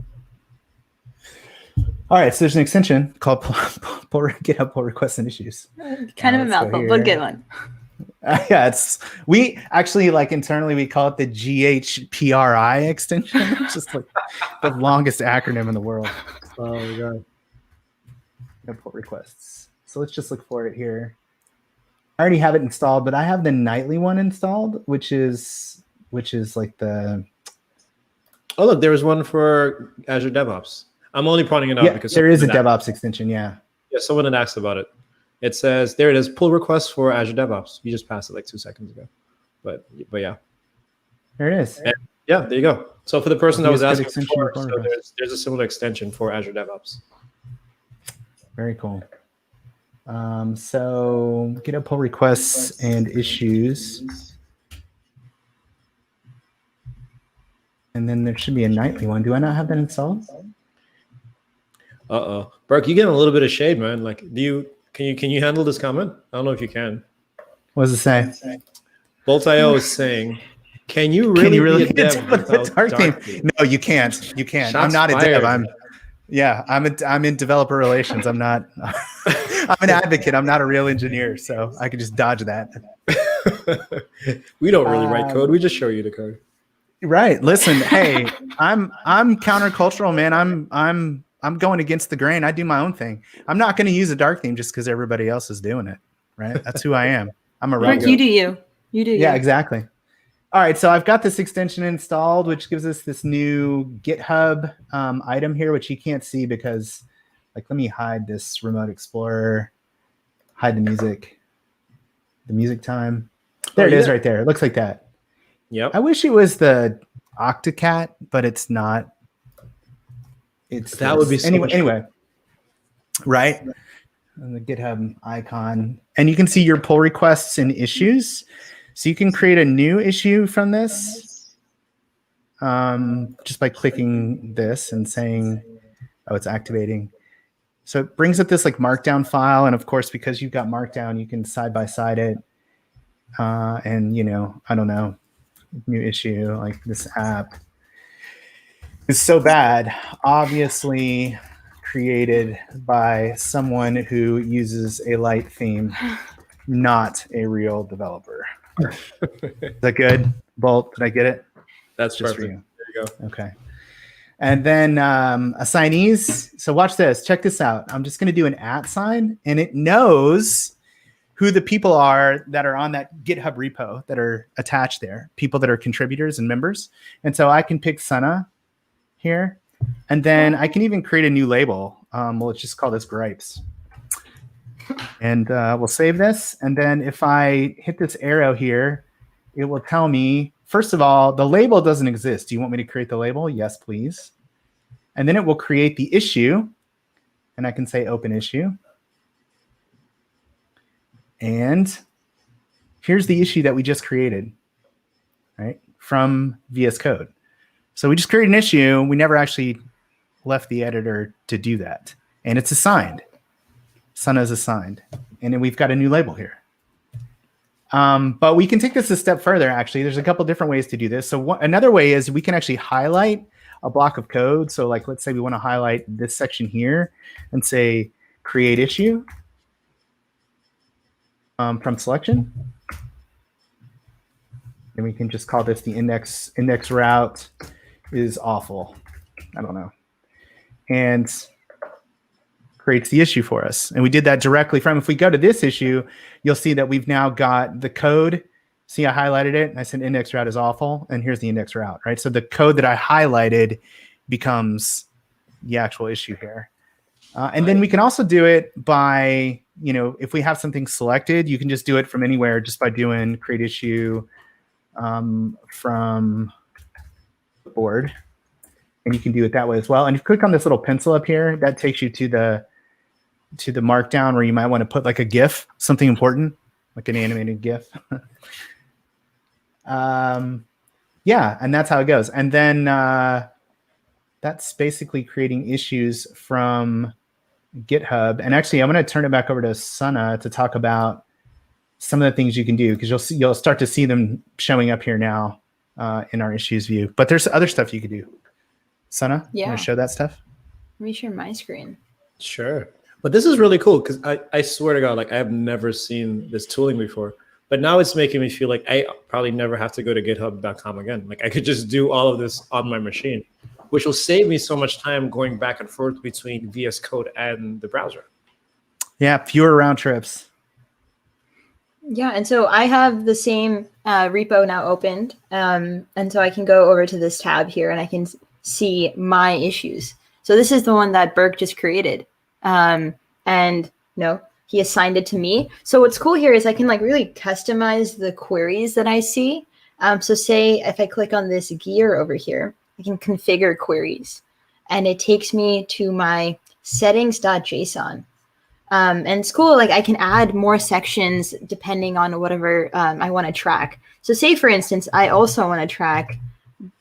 All right, so there's an extension called GitHub pull requests and issues. Kind of a mouthful, but good one. Yeah, we actually like internally we call it the GHPRI extension. It's just like the longest acronym in the world. Oh my god. GitHub pull requests. So let's just look for it here. I already have it installed, but I have the nightly one installed, which is like the. Oh look, there was one for Azure DevOps. I'm only pointing it out because there is a DevOps extension. Yeah, someone had asked about it. It says there it is, pull requests for Azure DevOps. You just passed it like 2 seconds ago, but yeah, there it is. And yeah, there you go. So for the person that was asking before, so there's a similar extension for Azure DevOps. Very cool. So GitHub pull requests and issues. And then there should be a nightly one. Do I not have that installed? Burke, you getting a little bit of shade, man. Like, can you handle this comment? I don't know if you can. What does it say? Bolt.io is saying, can you really be a dev without dark theme? No, you can't. You can't. Shots I'm not fired. a dev. I'm in developer relations. I'm not. I'm an advocate. I'm not a real engineer, so I can just dodge that. We don't really write code. We just show you the code. Right. Listen, hey, I'm countercultural, man. I'm going against the grain. I do my own thing. I'm not going to use a dark theme just because everybody else is doing it. Right. That's who I am. I'm a rebel. You do you. You do. Yeah, you. exactly. All right. So I've got this extension installed, which gives us this new GitHub item here, which you can't see because, like, let me hide this remote explorer, hide the music. the music time. There it is right there. It looks like that. Yep. I wish it was the Octocat, but it's not. Would be so anyway, right? And the GitHub icon. And you can see your pull requests and issues. So you can create a new issue from this just by clicking this and saying, oh, it's activating. So it brings up this like markdown file. And of course, because you've got markdown, you can side by side it. And, I don't know, new issue like this app is so bad, obviously created by someone who uses a light theme, not a real developer. Is that good? Bolt, did I get it? That's just perfect. for you. There you go. Okay. And then assignees. So watch this. Check this out. I'm just going to do an @ sign, and it knows who the people are that are on that GitHub repo that are attached there, people that are contributors and members. And so I can pick Sana here, and then I can even create a new label. Let's just call this gripes. And we'll save this. And then if I hit this arrow here, it will tell me, first of all, the label doesn't exist. Do you want me to create the label? Yes, please. And then it will create the issue. And I can say open issue. And here's the issue that we just created, right, from VS Code. So we just created an issue. We never actually left the editor to do that. And it's assigned. Sana is assigned. And then we've got a new label here. But we can take this a step further, actually. There's a couple different ways to do this. So another way is we can actually highlight a block of code. So like, let's say we want to highlight this section here and say create issue from selection. And we can just call this the index route is awful. I don't know. And creates the issue for us. And we did that directly from, if we go to this issue, you'll see that we've now got the code. See, I highlighted it and I said index route is awful. And here's the index route, right? So the code that I highlighted becomes the actual issue here. And then we can also do it by, if we have something selected, you can just do it from anywhere just by doing create issue from board. And you can do it that way as well. And if you click on this little pencil up here, that takes you to the markdown where you might want to put like a GIF, something important, like an animated GIF. Yeah, and that's how it goes. And then that's basically creating issues from GitHub. And actually, I'm going to turn it back over to Sana to talk about some of the things you can do, because you'll start to see them showing up here now in our issues view. But there's other stuff you could do. Sana, you want to show that stuff? Let me share my screen. Sure. But this is really cool because I swear to God, like I have never seen this tooling before. But now it's making me feel like I probably never have to go to github.com again. Like I could just do all of this on my machine, which will save me so much time going back and forth between VS Code and the browser. Yeah, fewer round trips. Yeah, and so I have the same repo now opened. And so I can go over to this tab here and I can see my issues. So this is the one that Burke just created. And he assigned it to me. So what's cool here is I can like really customize the queries that I see. So say if I click on this gear over here, I can configure queries and it takes me to my settings.json. And it's cool, like I can add more sections depending on whatever I want to track. So say for instance, I also want to track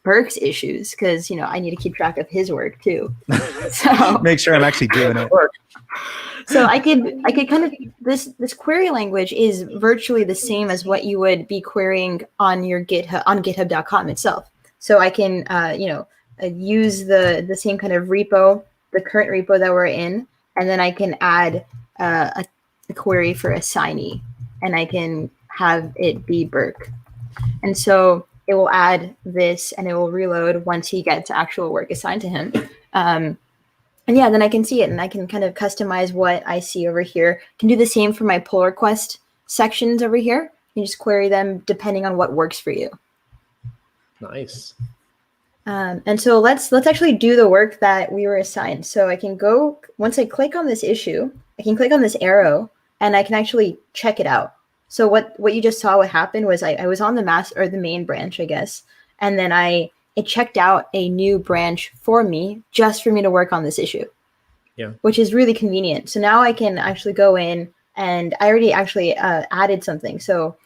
Burke's issues because I need to keep track of his work too. So make sure I'm actually doing it. So I could kind of this query language is virtually the same as what you would be querying on your GitHub on GitHub.com itself. So I can use the same kind of repo, the current repo that we're in, and then I can add a query for assignee, and I can have it be Burke, and so it will add this and it will reload once he gets actual work assigned to him. And yeah, then I can see it and I can kind of customize what I see over here. I can do the same for my pull request sections over here. You just query them depending on what works for you. Nice. And so let's actually do the work that we were assigned. So I can go, once I click on this issue, I can click on this arrow and I can actually check it out. So what you just saw what happened was I was on the the main branch, I guess, and then it checked out a new branch for me just for me to work on this issue. Yeah. Which is really convenient. So now I can actually go in and I already actually added something. So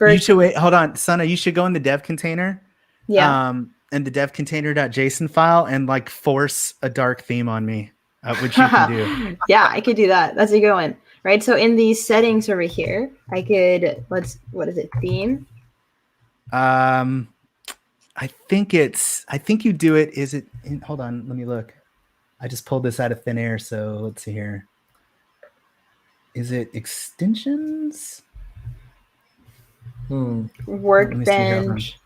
you should wait. Hold on, Sana. You should go in the dev container. Yeah. And the dev container.json file and like force a dark theme on me, which you can do. Yeah, I could do that. That's a good one. Right. So in these settings over here, I could what is it? Theme. I think you do it. Is it hold on, let me look. I just pulled this out of thin air. So let's see here. Is it extensions? Workbench.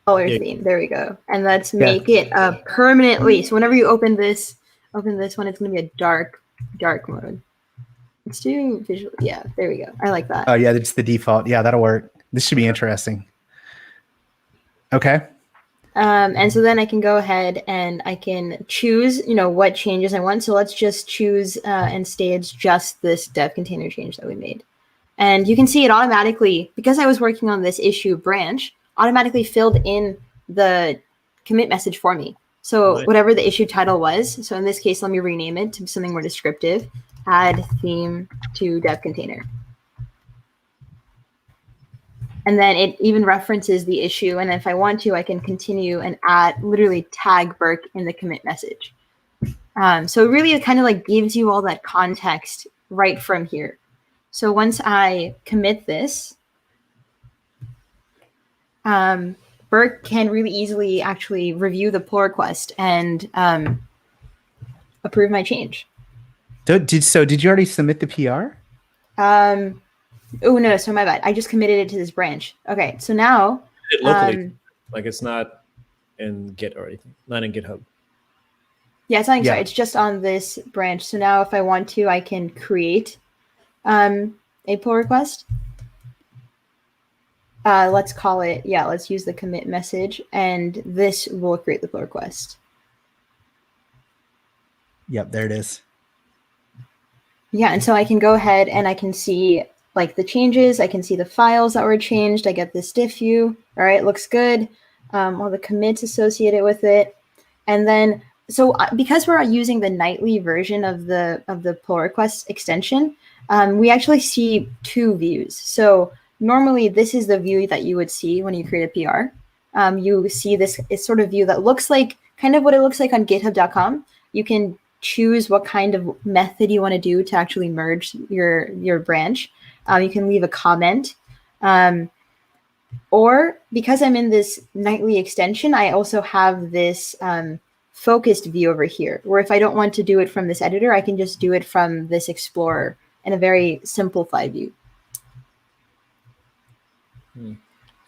Color theme. There we go. And let's make it permanently. So whenever you open this one, it's going to be a dark mode. Let's do visual. Yeah, there we go. I like that. Oh yeah, it's the default. Yeah, that'll work. This should be interesting. Okay. And so then I can go ahead and I can choose, what changes I want. So let's just choose and stage just this dev container change that we made. And you can see it automatically, because I was working on this issue branch, automatically filled in the commit message for me. So whatever the issue title was, so in this case, let me rename it to something more descriptive, add theme to dev container. And then it even references the issue. And if I want to, I can continue and literally tag Burke in the commit message. So really it kind of like gives you all that context right from here. So once I commit this, Burke can really easily actually review the pull request and approve my change. Did you already submit the PR? Oh no, so my bad. I just committed it to this branch. Okay, so now it locally, like it's not in Git or anything, not in GitHub. Yeah, it's not. Sorry, it's just on this branch. So now, if I want to, I can create a pull request. Let's call it. Yeah, let's use the commit message, and this will create the pull request. Yep, there it is. Yeah, and so I can go ahead and I can see like the changes. I can see the files that were changed. I get this diff view. All right, looks good. All the commits associated with it. And then, so because we're using the nightly version of the pull request extension, we actually see two views. So normally this is the view that you would see when you create a PR. You see this sort of view that looks like kind of what it looks like on github.com. You can choose what kind of method you want to do to actually merge your branch. You can leave a comment. Or because I'm in this nightly extension, I also have this focused view over here, where if I don't want to do it from this editor, I can just do it from this Explorer in a very simplified view.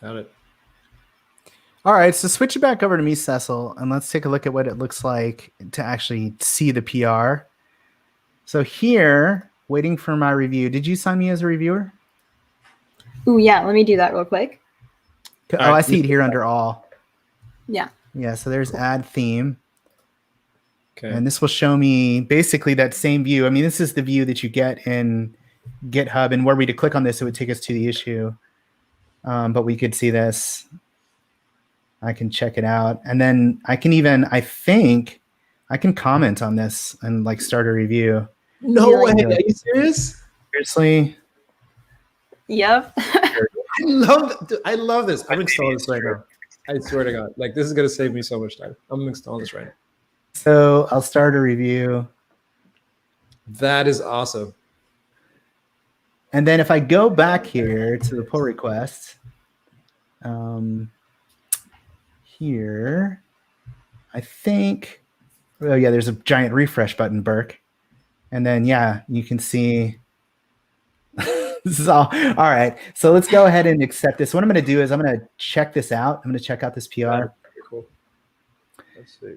Got it. All right, so switch it back over to me, Cecil, and let's take a look at what it looks like to actually see the PR. So here, waiting for my review. Did you sign me as a reviewer? Oh, yeah, let me do that real quick. Oh, I see it here under all. Yeah. Yeah, so there's add theme. Okay. And this will show me basically that same view. I mean, this is the view that you get in GitHub, and were we to click on this, it would take us to the issue. But we could see this. I can check it out. And then I can even, I think, I can comment on this and like start a review. No way. Are you serious? Seriously? Yep. I love this. I'm installing this right now. I swear to God. Like, this is going to save me so much time. I'm installing this right now. So I'll start a review. That is awesome. And then if I go back here to the pull request, here, I think, oh yeah, there's a giant refresh button, Burke. And then, yeah, you can see this is all right. So let's go ahead and accept this. What I'm going to do is I'm going to check this out. I'm going to check out this PR. Cool. Let's see.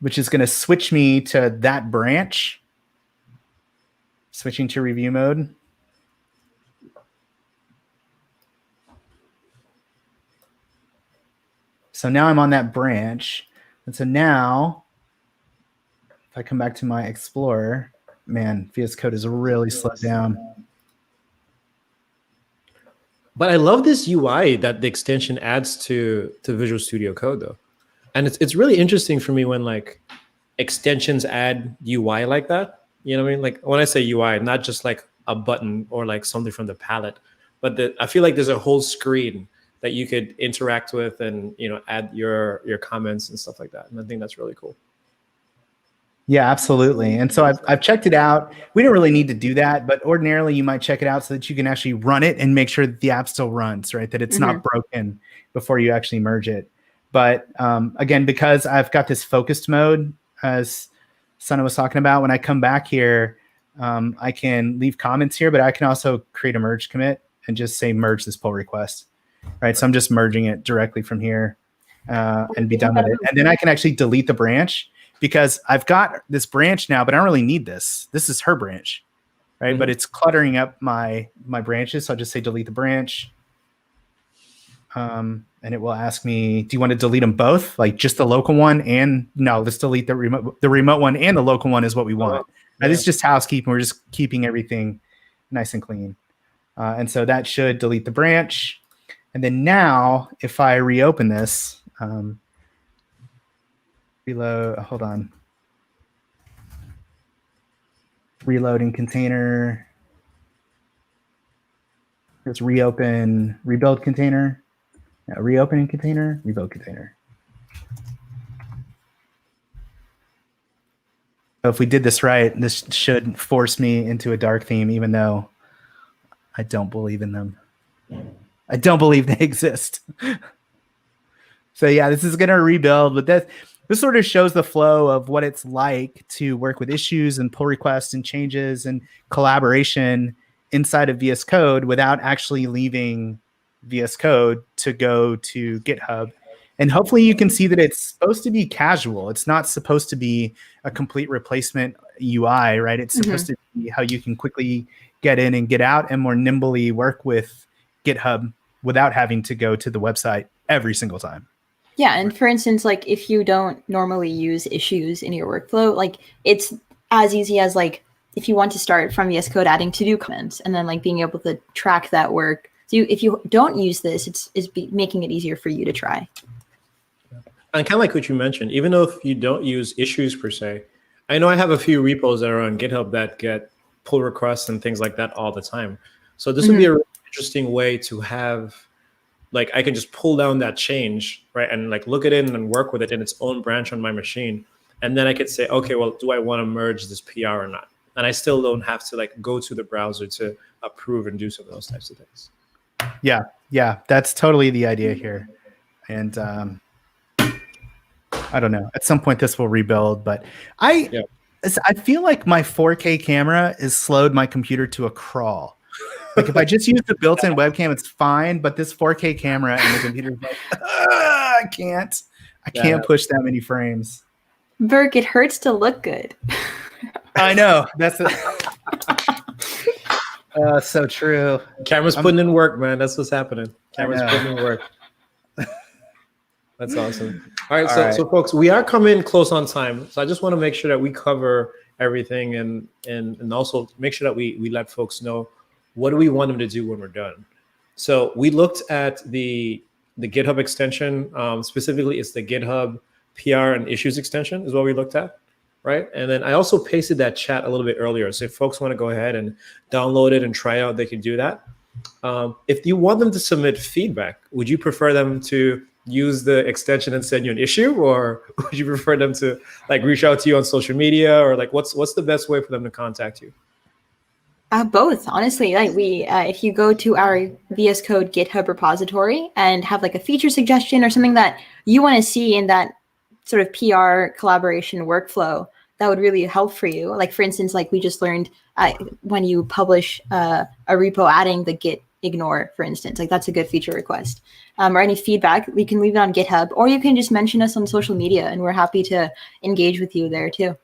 Which is going to switch me to that branch. Switching to review mode. So now I'm on that branch. And so now, if I come back to my Explorer, man, VS Code is really slowed down. But I love this UI that the extension adds to Visual Studio Code though. And it's really interesting for me when like extensions add UI like that. You know what I mean? Like when I say UI, not just like a button or like something from the palette, but I feel like there's a whole screen that you could interact with and, you know, add your comments and stuff like that. And I think that's really cool. Yeah, absolutely. And so I've checked it out. We don't really need to do that, but ordinarily you might check it out so that you can actually run it and make sure that the app still runs, right? That it's not broken before you actually merge it. But again, because I've got this focused mode, as Sana was talking about, when I come back here, I can leave comments here, but I can also create a merge commit and just say merge this pull request, right? So I'm just merging it directly from here and be done with it. And then I can actually delete the branch because I've got this branch now, but I don't really need this. This is her branch, right? But it's cluttering up my branches. So I'll just say delete the branch. And it will ask me, do you want to delete them both? Like just the local one and no, let's delete the remote one and the local one is what we want. Now, this is just housekeeping. We're just keeping everything nice and clean. And so that should delete the branch. And then now if I reopen this, reload, hold on. Reloading container. Let's reopen, rebuild container. Reopening container, rebuild container. So if we did this right, this should force me into a dark theme, even though I don't believe in them. I don't believe they exist. So yeah, this is going to rebuild, but this sort of shows the flow of what it's like to work with issues and pull requests and changes and collaboration inside of VS Code without actually leaving VS Code to go to GitHub. And hopefully you can see that it's supposed to be casual. It's not supposed to be a complete replacement UI, right? It's supposed to be how you can quickly get in and get out and more nimbly work with GitHub without having to go to the website every single time. Yeah, and for instance, like if you don't normally use issues in your workflow, like it's as easy as like if you want to start from VS Code adding to-do comments and then like being able to track that work. So if you don't use this, it's making it easier for you to try. And kind of like what you mentioned, even though if you don't use issues per se, I know I have a few repos that are on GitHub that get pull requests and things like that all the time. So this would be a really interesting way to have, like, I can just pull down that change, right? And like look at it and work with it in its own branch on my machine. And then I could say, okay, well, do I want to merge this PR or not? And I still don't have to like go to the browser to approve and do some of those types of things. Yeah, that's totally the idea here. And I don't know. At some point, this will rebuild, but I feel like my 4K camera has slowed my computer to a crawl. Like if I just use the built-in webcam, it's fine. But this 4K camera and the computer is like, I can't push that many frames. Burke, it hurts to look good. I know. That's so true. Camera's putting in work, man. That's what's happening. Camera's putting in work. That's awesome. All right, so folks, we are coming close on time. So I just want to make sure that we cover everything and also make sure that we let folks know what do we want them to do when we're done. So we looked at the GitHub extension. Specifically, it's the GitHub PR and issues extension is what we looked at, right? And then I also pasted that chat a little bit earlier. So if folks want to go ahead and download it and try out, they can do that. If you want them to submit feedback, would you prefer them to use the extension and send you an issue, or would you prefer them to like reach out to you on social media, or like what's the best way for them to contact you? Both, honestly. Like if you go to our VS Code GitHub repository and have like a feature suggestion or something that you want to see in that sort of PR collaboration workflow, that would really help for you. Like for instance, like we just learned when you publish a repo adding the git ignore, for instance, like that's a good feature request. Or any feedback, we can leave it on GitHub, or you can just mention us on social media and we're happy to engage with you there too.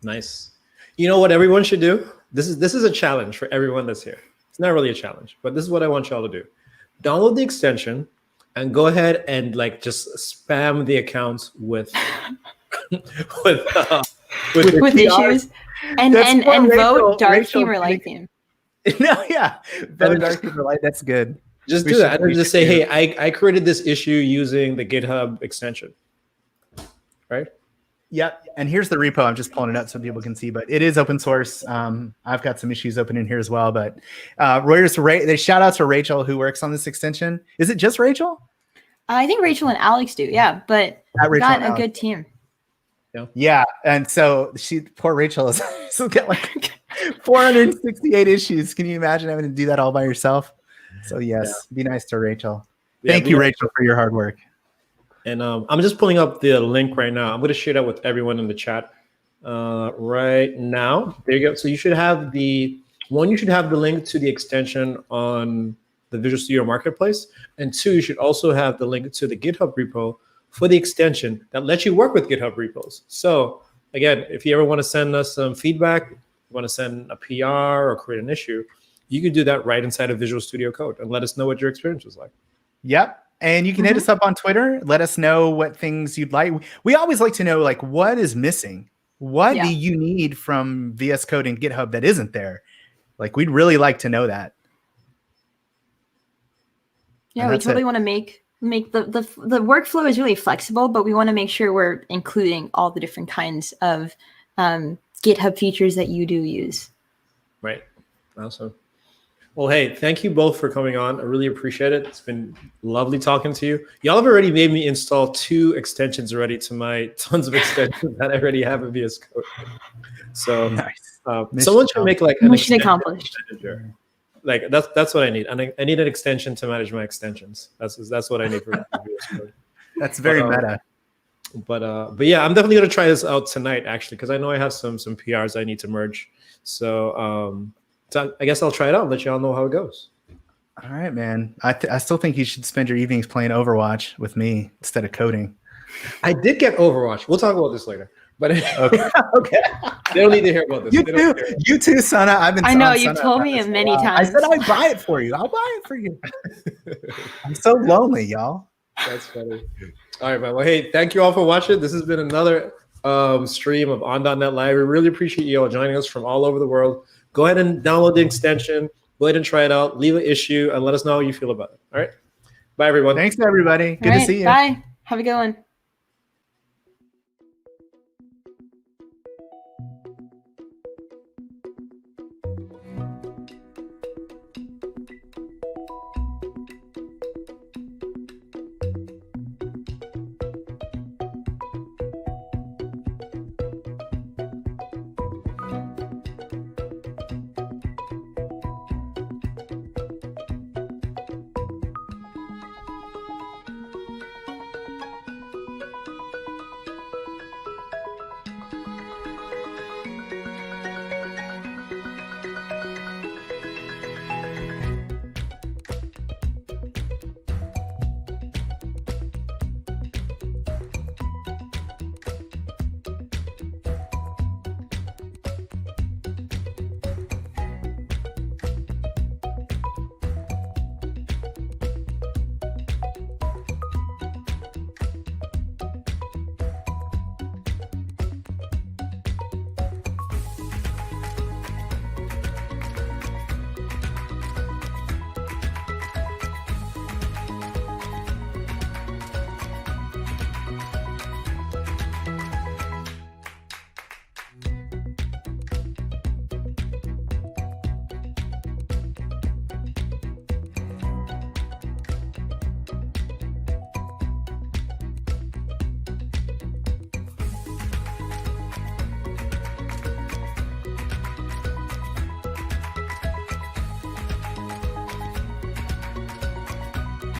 Nice. You know what everyone should do? This is a challenge for everyone that's here. It's not really a challenge, but this is what I want y'all to do. Download the extension and go ahead and like just spam the accounts with with issues. And vote dark Rachel theme or light theme. No, yeah. Vote dark theme or light. That's good. Just do that. And just say, hey, I created this issue using the GitHub extension. Right? Yep. And here's the repo. I'm just pulling it up so people can see, but it is open source. I've got some issues open in here as well. But they shout out to Rachel who works on this extension. Is it just Rachel? I think Rachel and Alex do, yeah. But we got a good team. Yeah. And so poor Rachel has got like 468 issues. Can you imagine having to do that all by yourself? So yes, be nice to Rachel. Thank you, Rachel, for your hard work. And I'm just pulling up the link right now. I'm going to share that with everyone in the chat right now. There you go. So you should have the link to the extension on the Visual Studio Marketplace. And 2, you should also have the link to the GitHub repo for the extension that lets you work with GitHub repos. So again, if you ever want to send us some feedback, you want to send a PR or create an issue, you can do that right inside of Visual Studio Code and let us know what your experience was like. Yep. And you can hit us up on Twitter. Let us know what things you'd like. We always like to know, like, what is missing? What do you need from VS Code and GitHub that isn't there? Like, we'd really like to know that. Yeah, we totally want to make the workflow is really flexible, but we want to make sure we're including all the different kinds of GitHub features that you do use. Right. Awesome. Well, hey, thank you both for coming on. I really appreciate it. It's been lovely talking to you. Y'all have already made me install 2 extensions already to my tons of extensions that I already have in VS Code. So nice. Someone should make like an mission accomplished. Manager. Like that's what I need. I need an extension to manage my extensions. That's what I need for VS Code. That's very meta. But yeah, I'm definitely gonna try this out tonight actually because I know I have some PRs I need to merge. So I guess I'll try it out and let y'all know how it goes. All right, man. I still think you should spend your evenings playing Overwatch with me instead of coding. I did get Overwatch. We'll talk about this later. But okay. Okay. They don't need to hear about this. You too, Sana. I know you told me many times. I said I'd buy it for you. I'll buy it for you. I'm so lonely, y'all. That's funny. All right, man. Well, hey, thank you all for watching. This has been another stream of On.NET Live. We really appreciate you all joining us from all over the world. Go ahead and download the extension. Go ahead and try it out. Leave an issue and let us know how you feel about it. All right. Bye, everyone. Thanks, everybody. Good to see you. Bye. Have a good one.